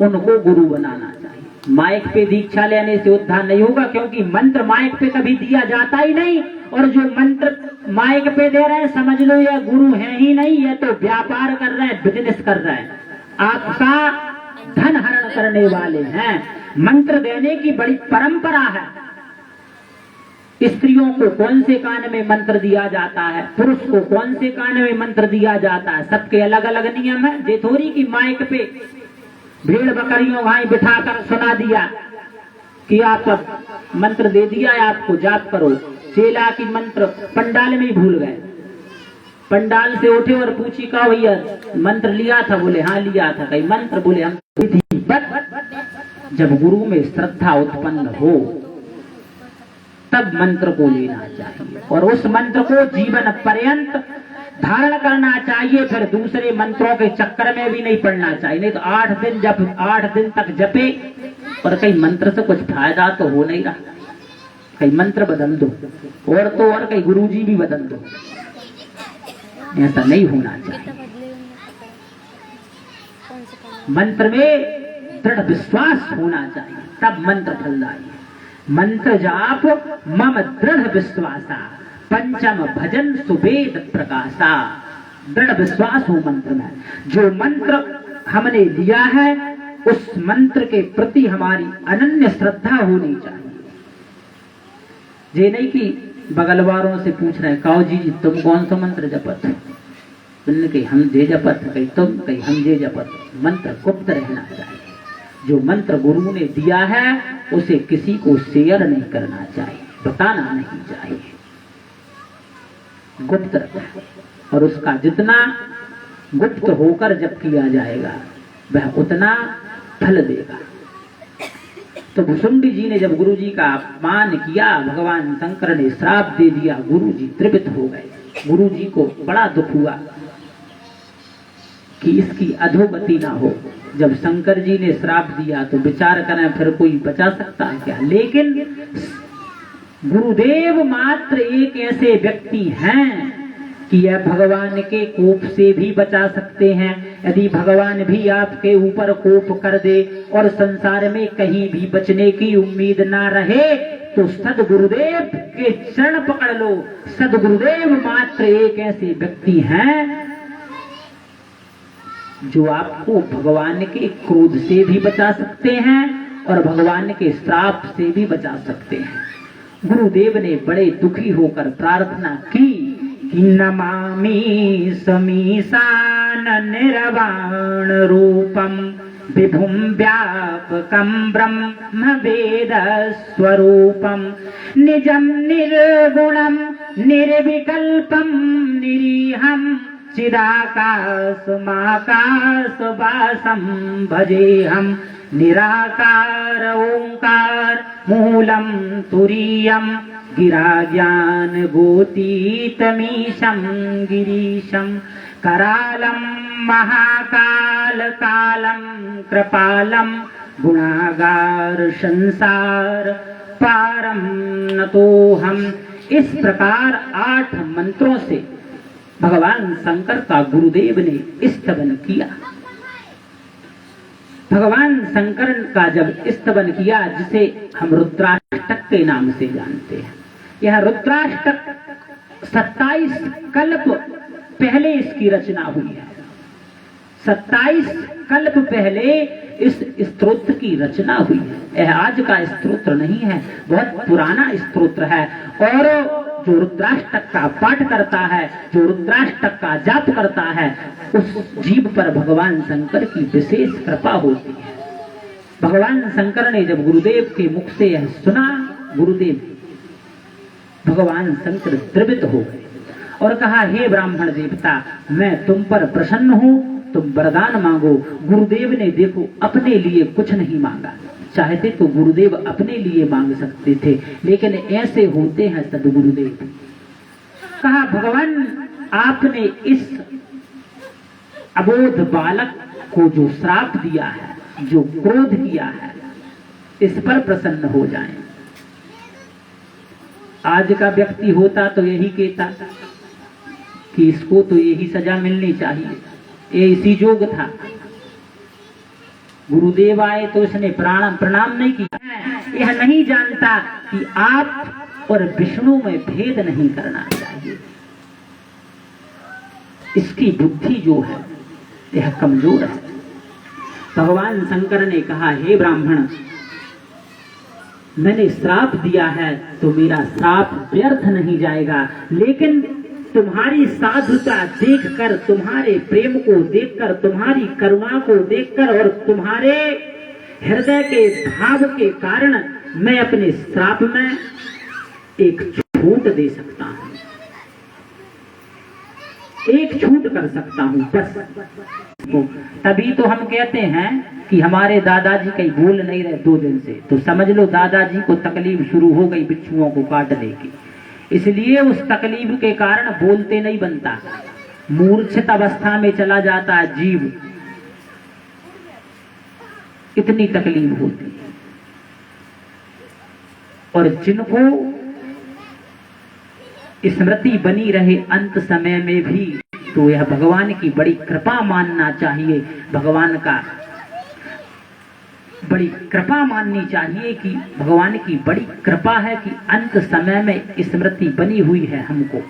उनको गुरु बनाना चाहिए। माइक पे दीक्षा लेने से उद्धार नहीं होगा, क्योंकि मंत्र माइक पे कभी दिया जाता ही नहीं। और जो मंत्र माइक पे दे रहे हैं, समझ लो ये गुरु है ही नहीं, ये तो व्यापार कर रहे हैं, बिजनेस कर रहे हैं, आपका धन हरण करने वाले हैं। मंत्र देने की बड़ी परंपरा है। स्त्रियों को कौन से कान में मंत्र दिया जाता है, पुरुष को कौन से कान में मंत्र दिया जाता है, सबके अलग अलग नियम है। ये थोड़ी की माइक पे भेड़ बकरियों भाई बिठाकर सुना दिया कि आप मंत्र दे दिया है, आपको जाप करो। चेला की मंत्र पंडाल में ही भूल गए। पंडाल से उठे और पूछी, कहा भैया मंत्र लिया था? बोले हाँ लिया था। कई मंत्र? बोले हम। जब गुरु में श्रद्धा उत्पन्न हो तब मंत्र को लेना चाहिए और उस मंत्र को जीवन पर्यंत धारण करना चाहिए। फिर दूसरे मंत्रों के चक्कर में भी नहीं पड़ना चाहिए। नहीं तो 8 दिन तक जपे और कई मंत्र से कुछ फायदा तो हो नहीं रहा। कई मंत्र बदल दो और तो और कई गुरुजी भी बदल दो, ऐसा नहीं होना चाहिए। मंत्र में दृढ़ विश्वास होना चाहिए, तब मंत्र फलदायी है। मंत्र जाप मम दृढ़ विश्वासा, पंचम भजन सुवेद प्रकाशा। दृढ़ विश्वास हो मंत्र में। जो मंत्र हमने लिया है उस मंत्र के प्रति हमारी अनन्य श्रद्धा होनी चाहिए। ये नहीं कि बगल वालों से पूछ रहे हैं, कहो जी तुम कौन सा मंत्र जपत हो? तुमने कही हम जे जपत, कही तुम, कही हम जे जपत। मंत्र गुप्त रहना चाहिए। जो मंत्र गुरु ने दिया है उसे किसी को शेयर नहीं करना चाहिए, बताना नहीं चाहिए, गुप्त रखना। और उसका जितना गुप्त होकर जब किया जाएगा वह उतना फल देगा। तो भुसुंडी जी ने जब गुरु जी का अपमान किया, भगवान शंकर ने श्राप दे दिया, गुरु जी त्रिपित हो गए। गुरु जी को बड़ा दुख हुआ कि इसकी अधोगति ना हो। जब शंकर जी ने श्राप दिया तो विचार करें फिर कोई बचा सकता है क्या? लेकिन गुरुदेव मात्र एक ऐसे व्यक्ति हैं कि यह भगवान के कोप से भी बचा सकते हैं। यदि भगवान भी आपके ऊपर कोप कर दे और संसार में कहीं भी बचने की उम्मीद ना रहे तो सदगुरुदेव के चरण पकड़ लो। सदगुरुदेव मात्र एक ऐसे व्यक्ति हैं जो आपको भगवान के क्रोध से भी बचा सकते हैं और भगवान के श्राप से भी बचा सकते हैं। गुरुदेव ने बड़े दुखी होकर प्रार्थना की कि नमामि समीशान निर्वाण रूपम विभुम व्यापकम ब्रह्म वेद स्वरूपम निजम निर्गुणम निर्विकल्पम निरीहम चिदाकाशमाकाशवासं भजेहम निराकार ओंकार मूलम तुरीयम गिराज्ञान गोतीतमीशं गिरीशं करालं महाकाल कालं कृपालं गुणागार संसार पारम न तो हम। इस प्रकार 8 मंत्रों से भगवान शंकर का गुरुदेव ने स्तवन किया। भगवान शंकर का जब स्तवन किया, जिसे हम रुद्राष्टक के नाम से जानते हैं, यह रुद्राष्टक 27 कल्प पहले इसकी रचना हुई है। 27 कल्प पहले इस स्तोत्र की रचना हुई है। यह आज का स्तोत्र नहीं है, बहुत पुराना स्तोत्र है। और जो रुद्राष्टक का पाठ करता है, जो रुद्राष्टक का जाप करता है, उस जीव पर भगवान शंकर की विशेष कृपा होती है। भगवान शंकर ने जब गुरुदेव के मुख से यह सुना, गुरुदेव भगवान शंकर द्रवित हो गए और कहा, हे ब्राह्मण देवता, मैं तुम पर प्रसन्न हूं, तुम वरदान मांगो। गुरुदेव ने देखो अपने लिए कुछ नहीं मांगा, चाहते तो गुरुदेव अपने लिए मांग सकते थे, लेकिन ऐसे होते हैं सदगुरुदेव। कहा, भगवान आपने इस अबोध बालक को जो श्राप दिया है, जो क्रोध किया है, इस पर प्रसन्न हो जाएं। आज का व्यक्ति होता तो यही कहता कि इसको तो यही सजा मिलनी चाहिए, ये इसी जोग था। गुरुदेव आए तो इसने प्रणाम नहीं किया। यह नहीं जानता कि आप और विष्णु में भेद नहीं करना चाहिए। इसकी बुद्धि जो है यह कमजोर है। भगवान शंकर ने कहा, हे ब्राह्मण, मैंने श्राप दिया है तो मेरा श्राप व्यर्थ नहीं जाएगा, लेकिन तुम्हारी साधुता देखकर, तुम्हारे प्रेम को देखकर, तुम्हारी करुणा को देखकर और तुम्हारे हृदय के भाव के कारण मैं अपने श्राप में एक छूट दे सकता हूं, एक छूट कर सकता हूं बस। तभी तो हम कहते हैं कि हमारे दादाजी कहीं बोल नहीं रहे 2 दिन से, तो समझ लो दादाजी को तकलीफ शुरू हो गई बिच्छुओं को काटने की, इसलिए उस तकलीफ के कारण बोलते नहीं बनता, मूर्छित अवस्था में चला जाता है जीव, इतनी तकलीफ होती है। और जिनको स्मृति बनी रहे अंत समय में भी, तो यह भगवान की बड़ी कृपा मानना चाहिए। भगवान का बड़ी कृपा माननी चाहिए कि भगवान की बड़ी कृपा है कि अंत समय में स्मृति बनी हुई है हमको,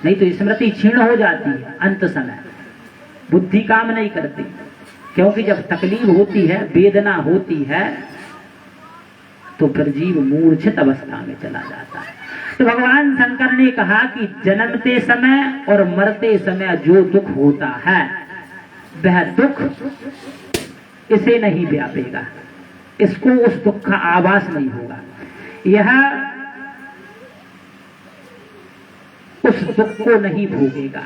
नहीं तो स्मृति क्षीण हो जाती है अंत समय, बुद्धि काम नहीं करती। क्योंकि जब तकलीफ होती है, वेदना होती है, तो फिर जीव मूर्छित अवस्था में चला जाता है। तो भगवान शंकर ने कहा कि जन्मते समय और मरते समय जो दुख होता है, वह दुख इसे नहीं व्यापेगा, इसको उस दुख का आभास नहीं होगा, यह उस दुख को नहीं भोगेगा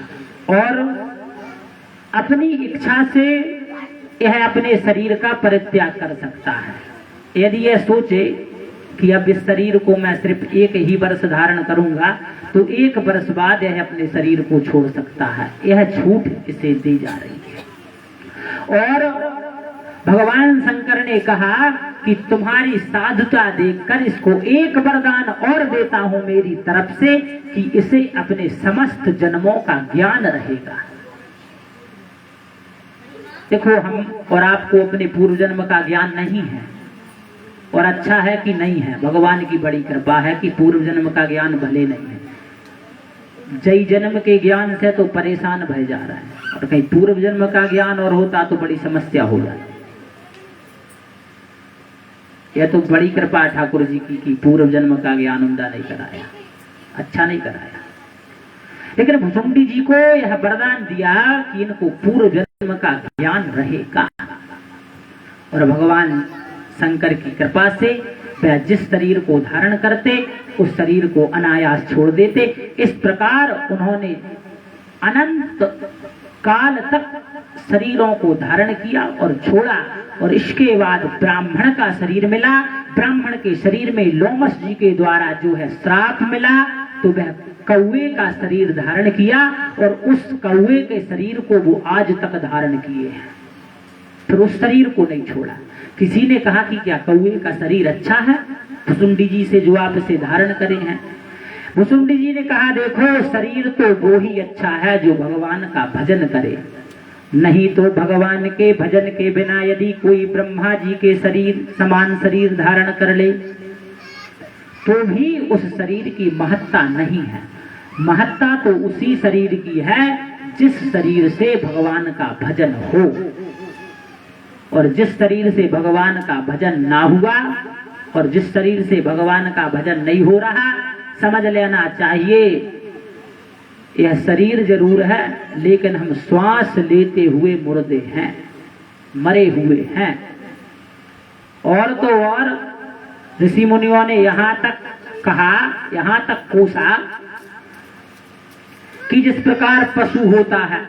और अपनी इच्छा से यह अपने शरीर का परित्याग कर सकता है। यदि यह सोचे कि अब इस शरीर को मैं सिर्फ 1 ही वर्ष धारण करूंगा, तो 1 वर्ष बाद यह अपने शरीर को छोड़ सकता है। यह छूट इसे दी जा रही है। और भगवान शंकर ने कहा कि तुम्हारी साधुता देखकर इसको एक वरदान और देता हूं मेरी तरफ से कि इसे अपने समस्त जन्मों का ज्ञान रहेगा। देखो, हम और आपको अपने पूर्व जन्म का ज्ञान नहीं है, और अच्छा है कि नहीं है। भगवान की बड़ी कृपा है कि पूर्व जन्म का ज्ञान भले नहीं है। जय जन्म के ज्ञान से तो परेशान भय जा रहा है, और कहीं पूर्व जन्म का ज्ञान और होता तो बड़ी समस्या हो जाती। यह तो बड़ी कृपा ठाकुर जी की कि पूर्व जन्म का ज्ञान उमदा नहीं कराया, अच्छा नहीं कराया। लेकिन भुसुंडी जी को यह वरदान दिया कि इनको पूर्व जन्म का ज्ञान रहेगा, और भगवान शंकर की कृपा से वह जिस शरीर को धारण करते उस शरीर को अनायास छोड़ देते। इस प्रकार उन्होंने अनंत काल तक शरीरों को धारण किया और छोड़ा, और इसके बाद ब्राह्मण का शरीर मिला। ब्राह्मण के शरीर में लोमस जी के द्वारा जो है श्राप मिला, तो वह कौवे का शरीर धारण किया, और उस कौवे के शरीर को वो आज तक धारण किए हैं, फिर उस शरीर को नहीं छोड़ा। किसी ने कहा कि क्या कौवे का शरीर अच्छा है? भुसुंडी जी से जो आप इसे धारण करे हैं। भुसुंडी जी ने कहा, देखो शरीर तो वो ही अच्छा है जो भगवान का भजन करे, नहीं तो भगवान के भजन के बिना यदि कोई ब्रह्मा जी के शरीर समान शरीर धारण कर ले तो भी उस शरीर की महत्ता नहीं है। महत्ता तो उसी शरीर की है जिस शरीर से भगवान का भजन हो, और जिस शरीर से भगवान का भजन ना हुआ और जिस शरीर से भगवान का भजन नहीं हो रहा, समझ लेना चाहिए यह शरीर जरूर है लेकिन हम श्वास लेते हुए मुर्दे हैं, मरे हुए हैं। और तो और ऋषि मुनियों ने यहां तक कहा, यहां तक कोसा कि जिस प्रकार पशु होता है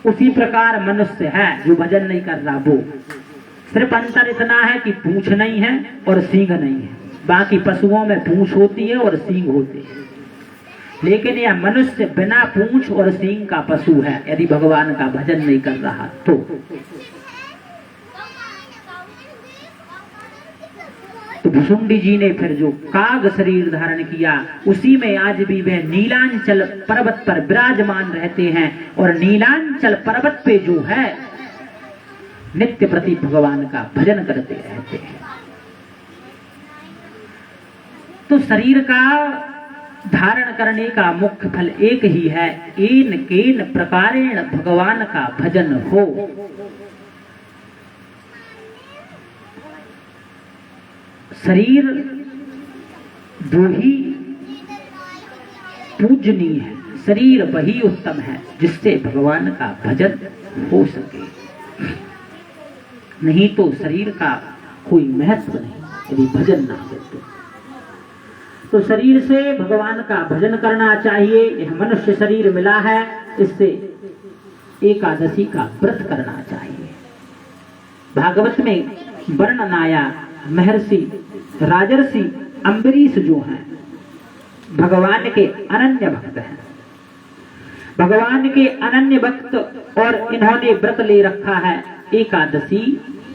उसी प्रकार मनुष्य है जो भजन नहीं कर रहा। वो सिर्फ अंतर इतना है कि पूंछ नहीं है और सींग नहीं है, बाकी पशुओं में पूंछ होती है और सींग होती है, लेकिन यह मनुष्य बिना पूंछ और सींग का पशु है यदि भगवान का भजन नहीं कर रहा तो। तो भुसुंडी जी ने फिर जो काग शरीर धारण किया उसी में आज भी वे नीलांचल पर्वत पर विराजमान रहते हैं, और नीलांचल पर्वत पे जो है नित्य प्रति भगवान का भजन करते रहते हैं। तो शरीर का धारण करने का मुख्य फल एक ही है, एन केन प्रकारेण भगवान का भजन हो। शरीर दो ही पूजनीय है, शरीर वही उत्तम है जिससे भगवान का भजन हो सके, नहीं तो शरीर का कोई महत्व नहीं यदि भजन ना हो तो शरीर से भगवान का भजन करना चाहिए। यह मनुष्य शरीर मिला है, इससे एकादशी का व्रत करना चाहिए। भागवत में वर्णन आया, महर्षि राजर्षि अम्बरीश जो हैं भगवान के अनन्य भक्त हैं, भगवान के अनन्य भक्त, और इन्होंने व्रत ले रखा है एकादशी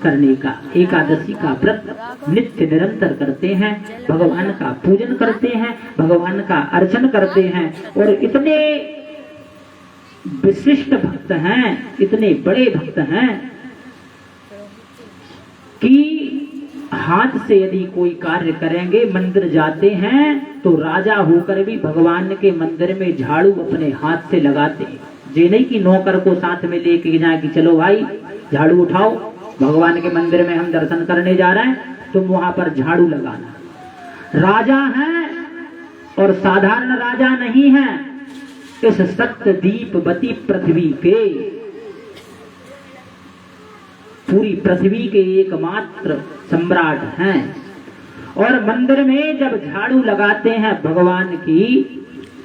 करने का। एकादशी का व्रत नित्य निरंतर करते हैं, भगवान का पूजन करते हैं, भगवान का अर्चन करते हैं, और इतने विशिष्ट भक्त हैं, इतने बड़े भक्त हैं कि हाथ से यदि कोई कार्य करेंगे, मंदिर जाते हैं तो राजा होकर भी भगवान के मंदिर में झाड़ू अपने हाथ से लगाते हैं। ये नहीं कि नौकर को साथ में लेके जाए कि चलो भाई झाड़ू उठाओ, भगवान के मंदिर में हम दर्शन करने जा रहे हैं, तुम वहां पर झाड़ू लगाना। राजा हैं और साधारण राजा नहीं हैं, इस सत्यदीपवती पृथ्वी के, पूरी पृथ्वी के एकमात्र सम्राट हैं, और मंदिर में जब झाड़ू लगाते हैं भगवान की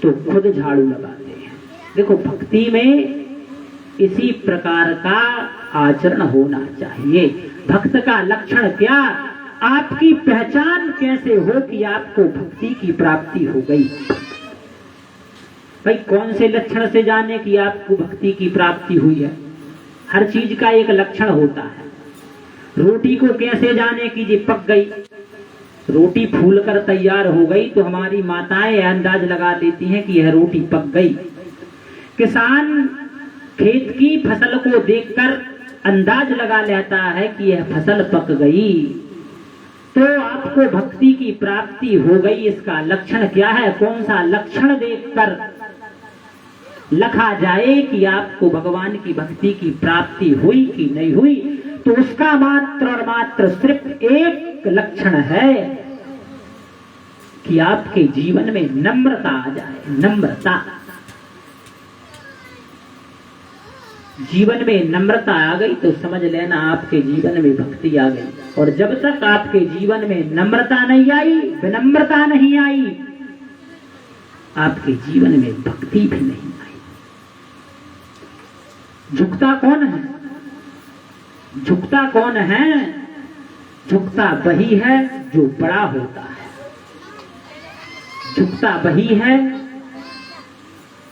तो खुद झाड़ू लगाते हैं। देखो भक्ति में इसी प्रकार का आचरण होना चाहिए। भक्त का लक्षण क्या, आपकी पहचान कैसे हो कि आपको भक्ति की प्राप्ति हो गई। भाई कौन से लक्षण से जाने कि आपको भक्ति की प्राप्ति हुई है? हर चीज का एक लक्षण होता है। रोटी को कैसे जाने कि ये पक गई? रोटी फूल कर तैयार हो गई तो हमारी माताएं अंदाज लगा देती हैं कि यह रोटी पक गई। किसान खेत की फसल को देखकर अंदाज लगा लेता है कि यह फसल पक गई। तो आपको भक्ति की प्राप्ति हो गई, इसका लक्षण क्या है? कौन सा लक्षण देखकर लिखा जाए कि आपको भगवान की भक्ति की प्राप्ति हुई कि नहीं हुई? तो उसका मात्र और मात्र सिर्फ एक लक्षण है कि आपके जीवन में नम्रता आ जाए। नम्रता, जीवन में नम्रता आ गई तो समझ लेना आपके जीवन में भक्ति आ गई। और जब तक आपके जीवन में नम्रता नहीं आई, विनम्रता नहीं आई, आपके जीवन में भक्ति भी नहीं आई। झुकता कौन है? झुकता कौन है? झुकता वही है जो बड़ा होता है। झुकता वही है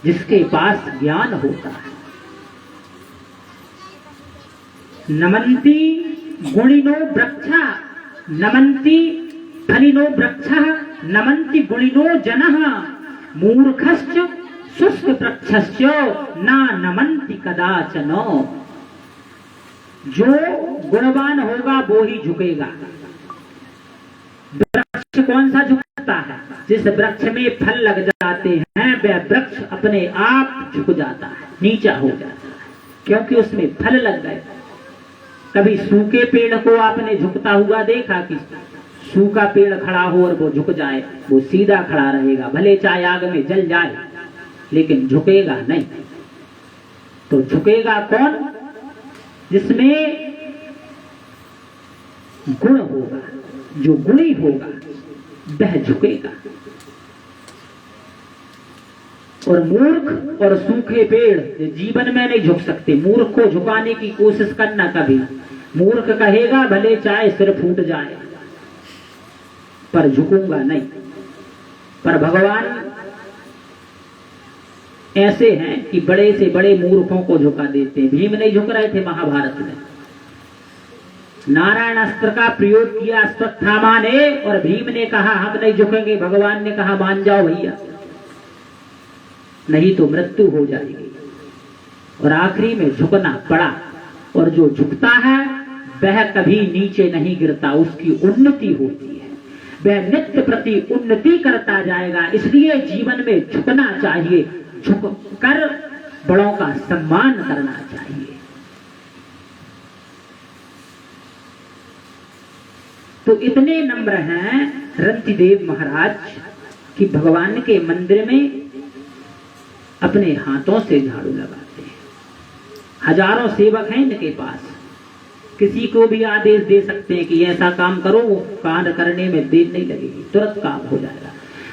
जिसके पास ज्ञान होता है। नमन्ति गुणिनो वृक्षा नमन्ति फलिनो वृक्षः नमन्ति गुणिनो जनः मूर्खश्च शुष्क वृक्षश्च ना नमन्ति कदाचन। जो गुणवान होगा वो ही झुकेगा। वृक्ष कौन सा झुकता है? जिस वृक्ष में फल लग जाते हैं वह वृक्ष अपने आप झुक जाता है, नीचा हो जाता है, क्योंकि उसमें फल लग गए। कभी सूखे पेड़ को आपने झुकता हुआ देखा कि सूखा पेड़ खड़ा हो और वो झुक जाए? वो सीधा खड़ा रहेगा, भले चाहे आग में जल जाए, लेकिन झुकेगा नहीं। तो झुकेगा कौन? जिसमें गुण होगा, जो गुणी होगा वह झुकेगा। और मूर्ख और सूखे पेड़ जीवन में नहीं झुक सकते। मूर्ख को झुकाने की कोशिश करना कभी। मूर्ख कहेगा भले चाहे सिर फूट जाए, पर झुकूंगा नहीं। पर भगवान ऐसे हैं कि बड़े से बड़े मूर्खों को झुका देते हैं। भीम नहीं झुक रहे थे महाभारत में। नारायण अस्त्र का प्रयोग किया अश्वत्थामा ने और भीम ने कहा हम नहीं झुकेंगे। भगवान ने कहा मान जाओ भैया, नहीं तो मृत्यु हो जाएगी। और आखिरी में झुकना पड़ा। और जो झुकता है वह कभी नीचे नहीं गिरता, उसकी उन्नति होती है, वह नित्य प्रति उन्नति करता जाएगा। इसलिए जीवन में झुकना चाहिए, झुककर बड़ों का सम्मान करना चाहिए। तो इतने नम्र हैं रंतिदेव महाराज कि भगवान के मंदिर में अपने हाथों से झाड़ू लगाते हैं। हजारों सेवक हैं इनके पास, किसी को भी आदेश दे सकते हैं कि ऐसा काम करो, वो कार्य करने में देर नहीं लगेगी, तुरंत काम हो जाएगा।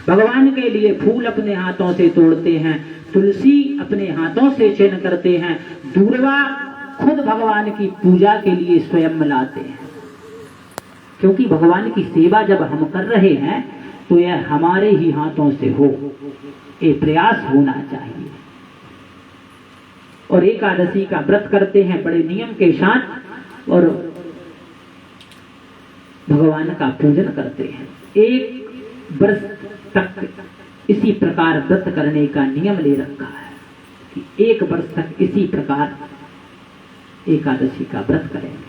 भगवान के लिए फूल अपने हाथों से तोड़ते हैं, तुलसी अपने हाथों से चयन करते हैं, दूर्वा खुद भगवान की पूजा के लिए स्वयं लाते हैं। क्योंकि भगवान की सेवा जब हम कर रहे हैं तो यह हमारे ही हाथों से हो, ये प्रयास होना चाहिए। और एकादशी का व्रत करते हैं बड़े नियम के साथ और भगवान का पूजन करते हैं। एक वर्ष तक इसी प्रकार व्रत करने का नियम ले रखा है कि एक वर्ष तक इसी प्रकार एकादशी का व्रत करेंगे।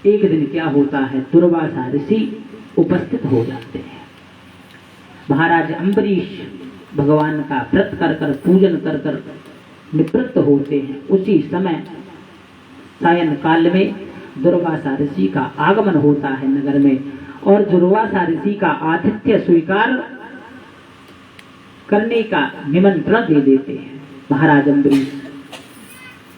एक दिन क्या होता है, दुर्वासा ऋषि उपस्थित हो जाते हैं। महाराज अम्बरीश भगवान का व्रत कर कर पूजन कर कर निवृत्त होते हैं। उसी समय सायं काल में दुर्वासा ऋषि का आगमन होता है नगर में और दुर्वासा ऋषि का आतिथ्य स्वीकार करने का निमंत्रण दे देते हैं महाराज अम्बरीश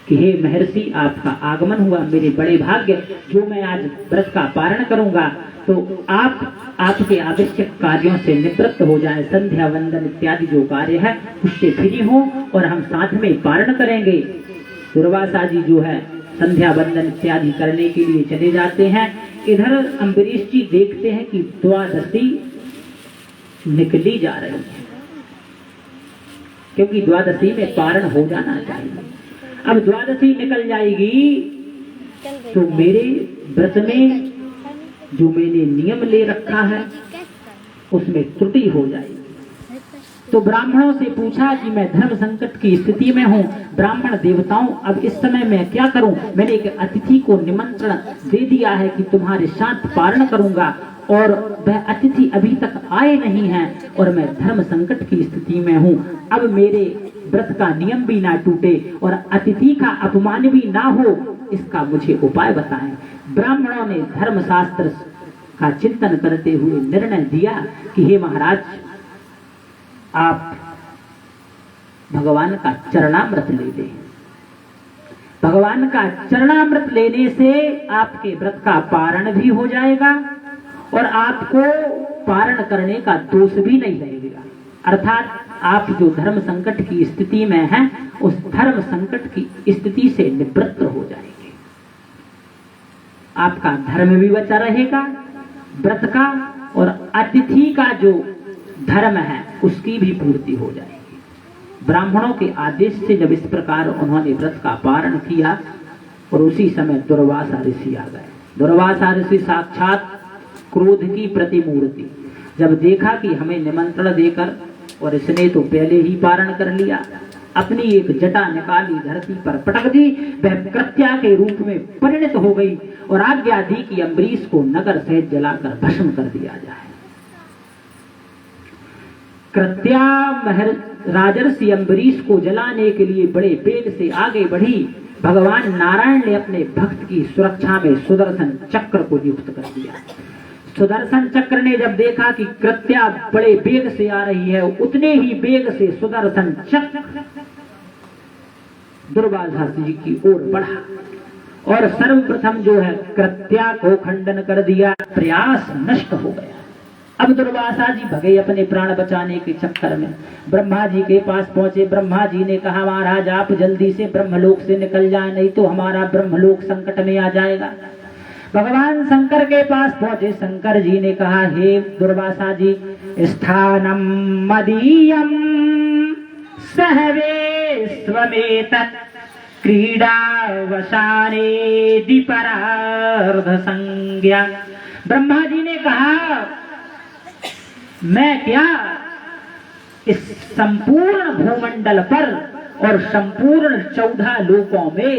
कि हे महर्षि, आपका आगमन हुआ, मेरे बड़े भाग्य, जो मैं आज व्रत का पारण करूंगा तो आप आपके आवश्यक कार्यों से निवृत्त हो जाए, संध्या वंदन इत्यादि जो कार्य है उससे फ्री हो और हम साथ में पारण करेंगे। दुर्वासा जी जो है संध्या वंदन इत्यादि करने के लिए चले जाते हैं। इधर अम्बरीश जी देखते हैं कि द्वादशी निकली जा रही है, क्योंकि द्वादशी में पारण हो जाना चाहिए। अब द्वादशी निकल जाएगी तो मेरे व्रत में जो मैंने नियम ले रखा है उसमें त्रुटि हो जाएगी। तो ब्राह्मणों से पूछा कि मैं धर्म संकट की स्थिति में हूँ, ब्राह्मण देवताओं अब इस समय मैं क्या करूं? मैंने एक अतिथि को निमंत्रण दे दिया है कि तुम्हारे साथ पारण करूंगा और वह अतिथि अभी तक आए नहीं है और मैं धर्म संकट की स्थिति में हूँ। अब मेरे व्रत का नियम भी ना टूटे और अतिथि का अपमान भी ना हो, इसका मुझे उपाय बताएं। ब्राह्मणों ने धर्मशास्त्र का चिंतन करते हुए निर्णय दिया कि हे महाराज, आप भगवान का चरणामृत ले लें। भगवान का चरणामृत लेने से आपके व्रत का पारण भी हो जाएगा और आपको पारण करने का दोष भी नहीं लगेगा। अर्थात आप जो धर्म संकट की स्थिति में हैं उस धर्म संकट की स्थिति से निवृत्त हो जाएंगे। आपका धर्म भी बचा रहेगा व्रत का और अतिथि का जो धर्म है उसकी भी पूर्ति हो जाएगी। ब्राह्मणों के आदेश से जब इस प्रकार उन्होंने व्रत का पारण किया और उसी समय दुर्वासा ऋषि आ गए। दुर्वासा ऋषि साक्षात क्रोध की प्रतिमूर्ति। जब देखा कि हमें निमंत्रण देकर, और इसने तो पहले ही पारण कर लिया, अपनी एक जटा निकाली, धरती पर पटक दी, वह कृत्या के रूप में परिणत हो गई और आज्ञा दी कि अम्बरीश को नगर सहित जलाकर भस्म कर दिया जाए। कृत्या राजर्षि अम्बरीश को जलाने के लिए बड़े वेग से आगे बढ़ी। भगवान नारायण ने अपने भक्त की सुरक्षा में सुदर्शन चक्र को नियुक्त कर दिया। सुदर्शन चक्र ने जब देखा कि कृत्या बड़े वेग से आ रही है, उतने ही वेग से सुदर्शन चक्र दुर्वासा जी की ओर बढ़ा और सर्वप्रथम जो है कृत्या को खंडन कर दिया। प्रयास नष्ट हो गया। अब दुर्वासा जी भगे अपने प्राण बचाने के चक्कर में। ब्रह्मा जी के पास पहुंचे। ब्रह्मा जी ने कहा, महाराज आप जल्दी से ब्रह्मलोक से निकल जाए, नहीं तो हमारा ब्रह्मलोक संकट में आ जाएगा। भगवान शंकर के पास पहुंचे। शंकर जी ने कहा, हे दुर्वासा जी, स्थानम मदीयम सहवेश्वमेतत् क्रीडावसाने दीपरार्ध संज्ञा। ब्रह्मा जी ने कहा, मैं क्या इस संपूर्ण भूमंडल पर और संपूर्ण 14 लोकों में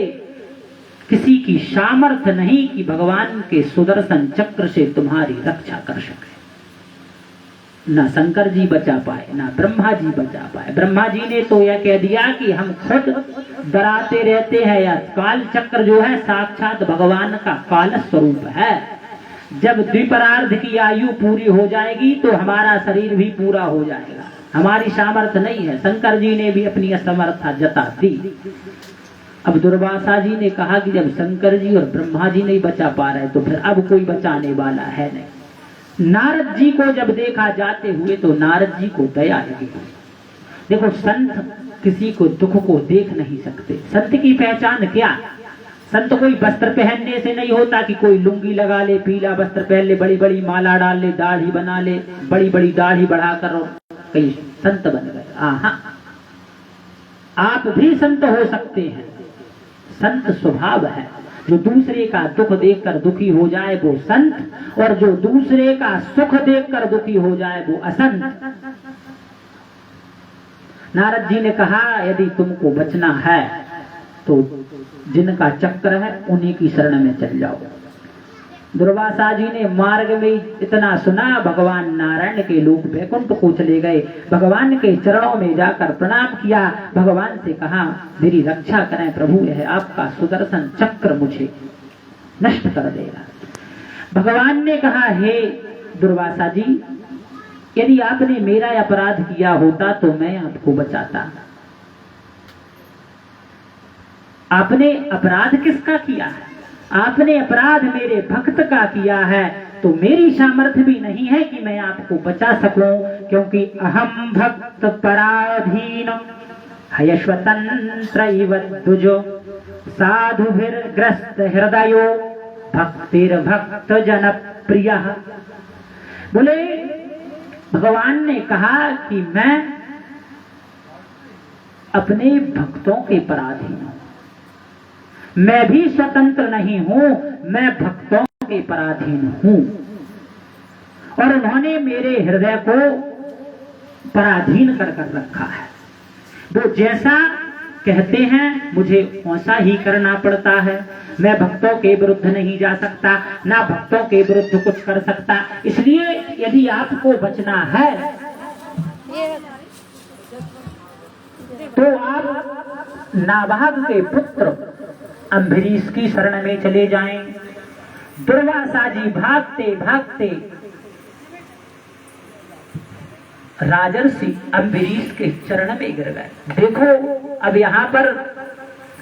किसी की सामर्थ्य नहीं कि भगवान के सुदर्शन चक्र से तुम्हारी रक्षा कर सके। ना शंकर जी बचा पाए, ना ब्रह्मा जी बचा पाए। ब्रह्मा जी ने तो यह कह दिया कि हम खुद डराते रहते हैं, या काल चक्र जो है साक्षात भगवान का काल स्वरूप है। जब द्विपरार्ध की आयु पूरी हो जाएगी तो हमारा शरीर भी पूरा हो जाएगा, हमारी सामर्थ्य नहीं है। शंकर जी ने भी अपनी असमर्थता जता दी। अब दुर्वासा जी ने कहा कि जब शंकर जी और ब्रह्मा जी नहीं बचा पा रहे तो फिर अब कोई बचाने वाला है नहीं। नारद जी को जब देखा जाते हुए तो नारद जी को दया लगी। देखो, संत किसी को दुख को देख नहीं सकते। संत की पहचान क्या? संत कोई वस्त्र पहनने से नहीं होता कि कोई लुंगी लगा ले, पीला वस्त्र पहन ले, बड़ी बड़ी माला डाल ले, दाढ़ी बना ले, बड़ी बड़ी दाढ़ी बढ़ाकर और कई संत बन गए। आप भी संत हो सकते हैं। संत स्वभाव है। जो दूसरे का दुख देखकर दुखी हो जाए वो संत, और जो दूसरे का सुख देखकर दुखी हो जाए वो असंत। नारद जी ने कहा, यदि तुमको बचना है तो जिनका चक्र है उन्हीं की शरण में चल जाओ। दुर्वासा जी ने मार्ग में इतना सुना, भगवान नारायण के लोक वैकुंठ को चले गए। भगवान के चरणों में जाकर प्रणाम किया। भगवान से कहा, मेरी रक्षा करें प्रभु, यह आपका सुदर्शन चक्र मुझे नष्ट कर देगा। भगवान ने कहा, हे दुर्वासा जी, यदि आपने मेरा अपराध किया होता तो मैं आपको बचाता। आपने अपराध किसका किया है? आपने अपराध मेरे भक्त का किया है, तो मेरी सामर्थ्य भी नहीं है कि मैं आपको बचा सकूं, क्योंकि अहम भक्त पराधीन हयस्वतंत्र इव द्विजो साधुभिर्ग्रस्त हृदयो भक्तिर्भक्त जन प्रिय। बोले, भगवान ने कहा कि मैं अपने भक्तों के पराधीन हूं, मैं भी स्वतंत्र नहीं हूं, मैं भक्तों के पराधीन हूं, और उन्होंने मेरे हृदय को पराधीन कर रखा है। वो जैसा कहते हैं मुझे वैसा ही करना पड़ता है। मैं भक्तों के विरुद्ध नहीं जा सकता, ना भक्तों के विरुद्ध कुछ कर सकता। इसलिए यदि आपको बचना है तो आप नाभाग के पुत्र अम्बरीश की शरण में चले जाएं। दुर्वासा जी भागते भागते राजर्षि अम्बरीश के चरण में गिर गए। देखो, अब यहाँ पर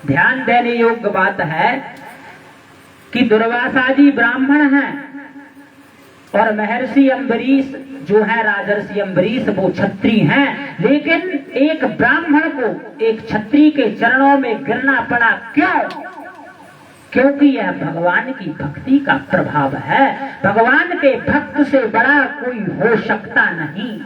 ध्यान देने योग्य बात है कि दुर्वासा जी ब्राह्मण हैं और महर्षि अम्बरीश जो है, राजर्षि अम्बरीश, वो क्षत्रिय हैं। लेकिन एक ब्राह्मण को एक क्षत्रिय के चरणों में गिरना पड़ा। क्यों? क्योंकि यह भगवान की भक्ति का प्रभाव है। भगवान के भक्त से बड़ा कोई हो सकता नहीं।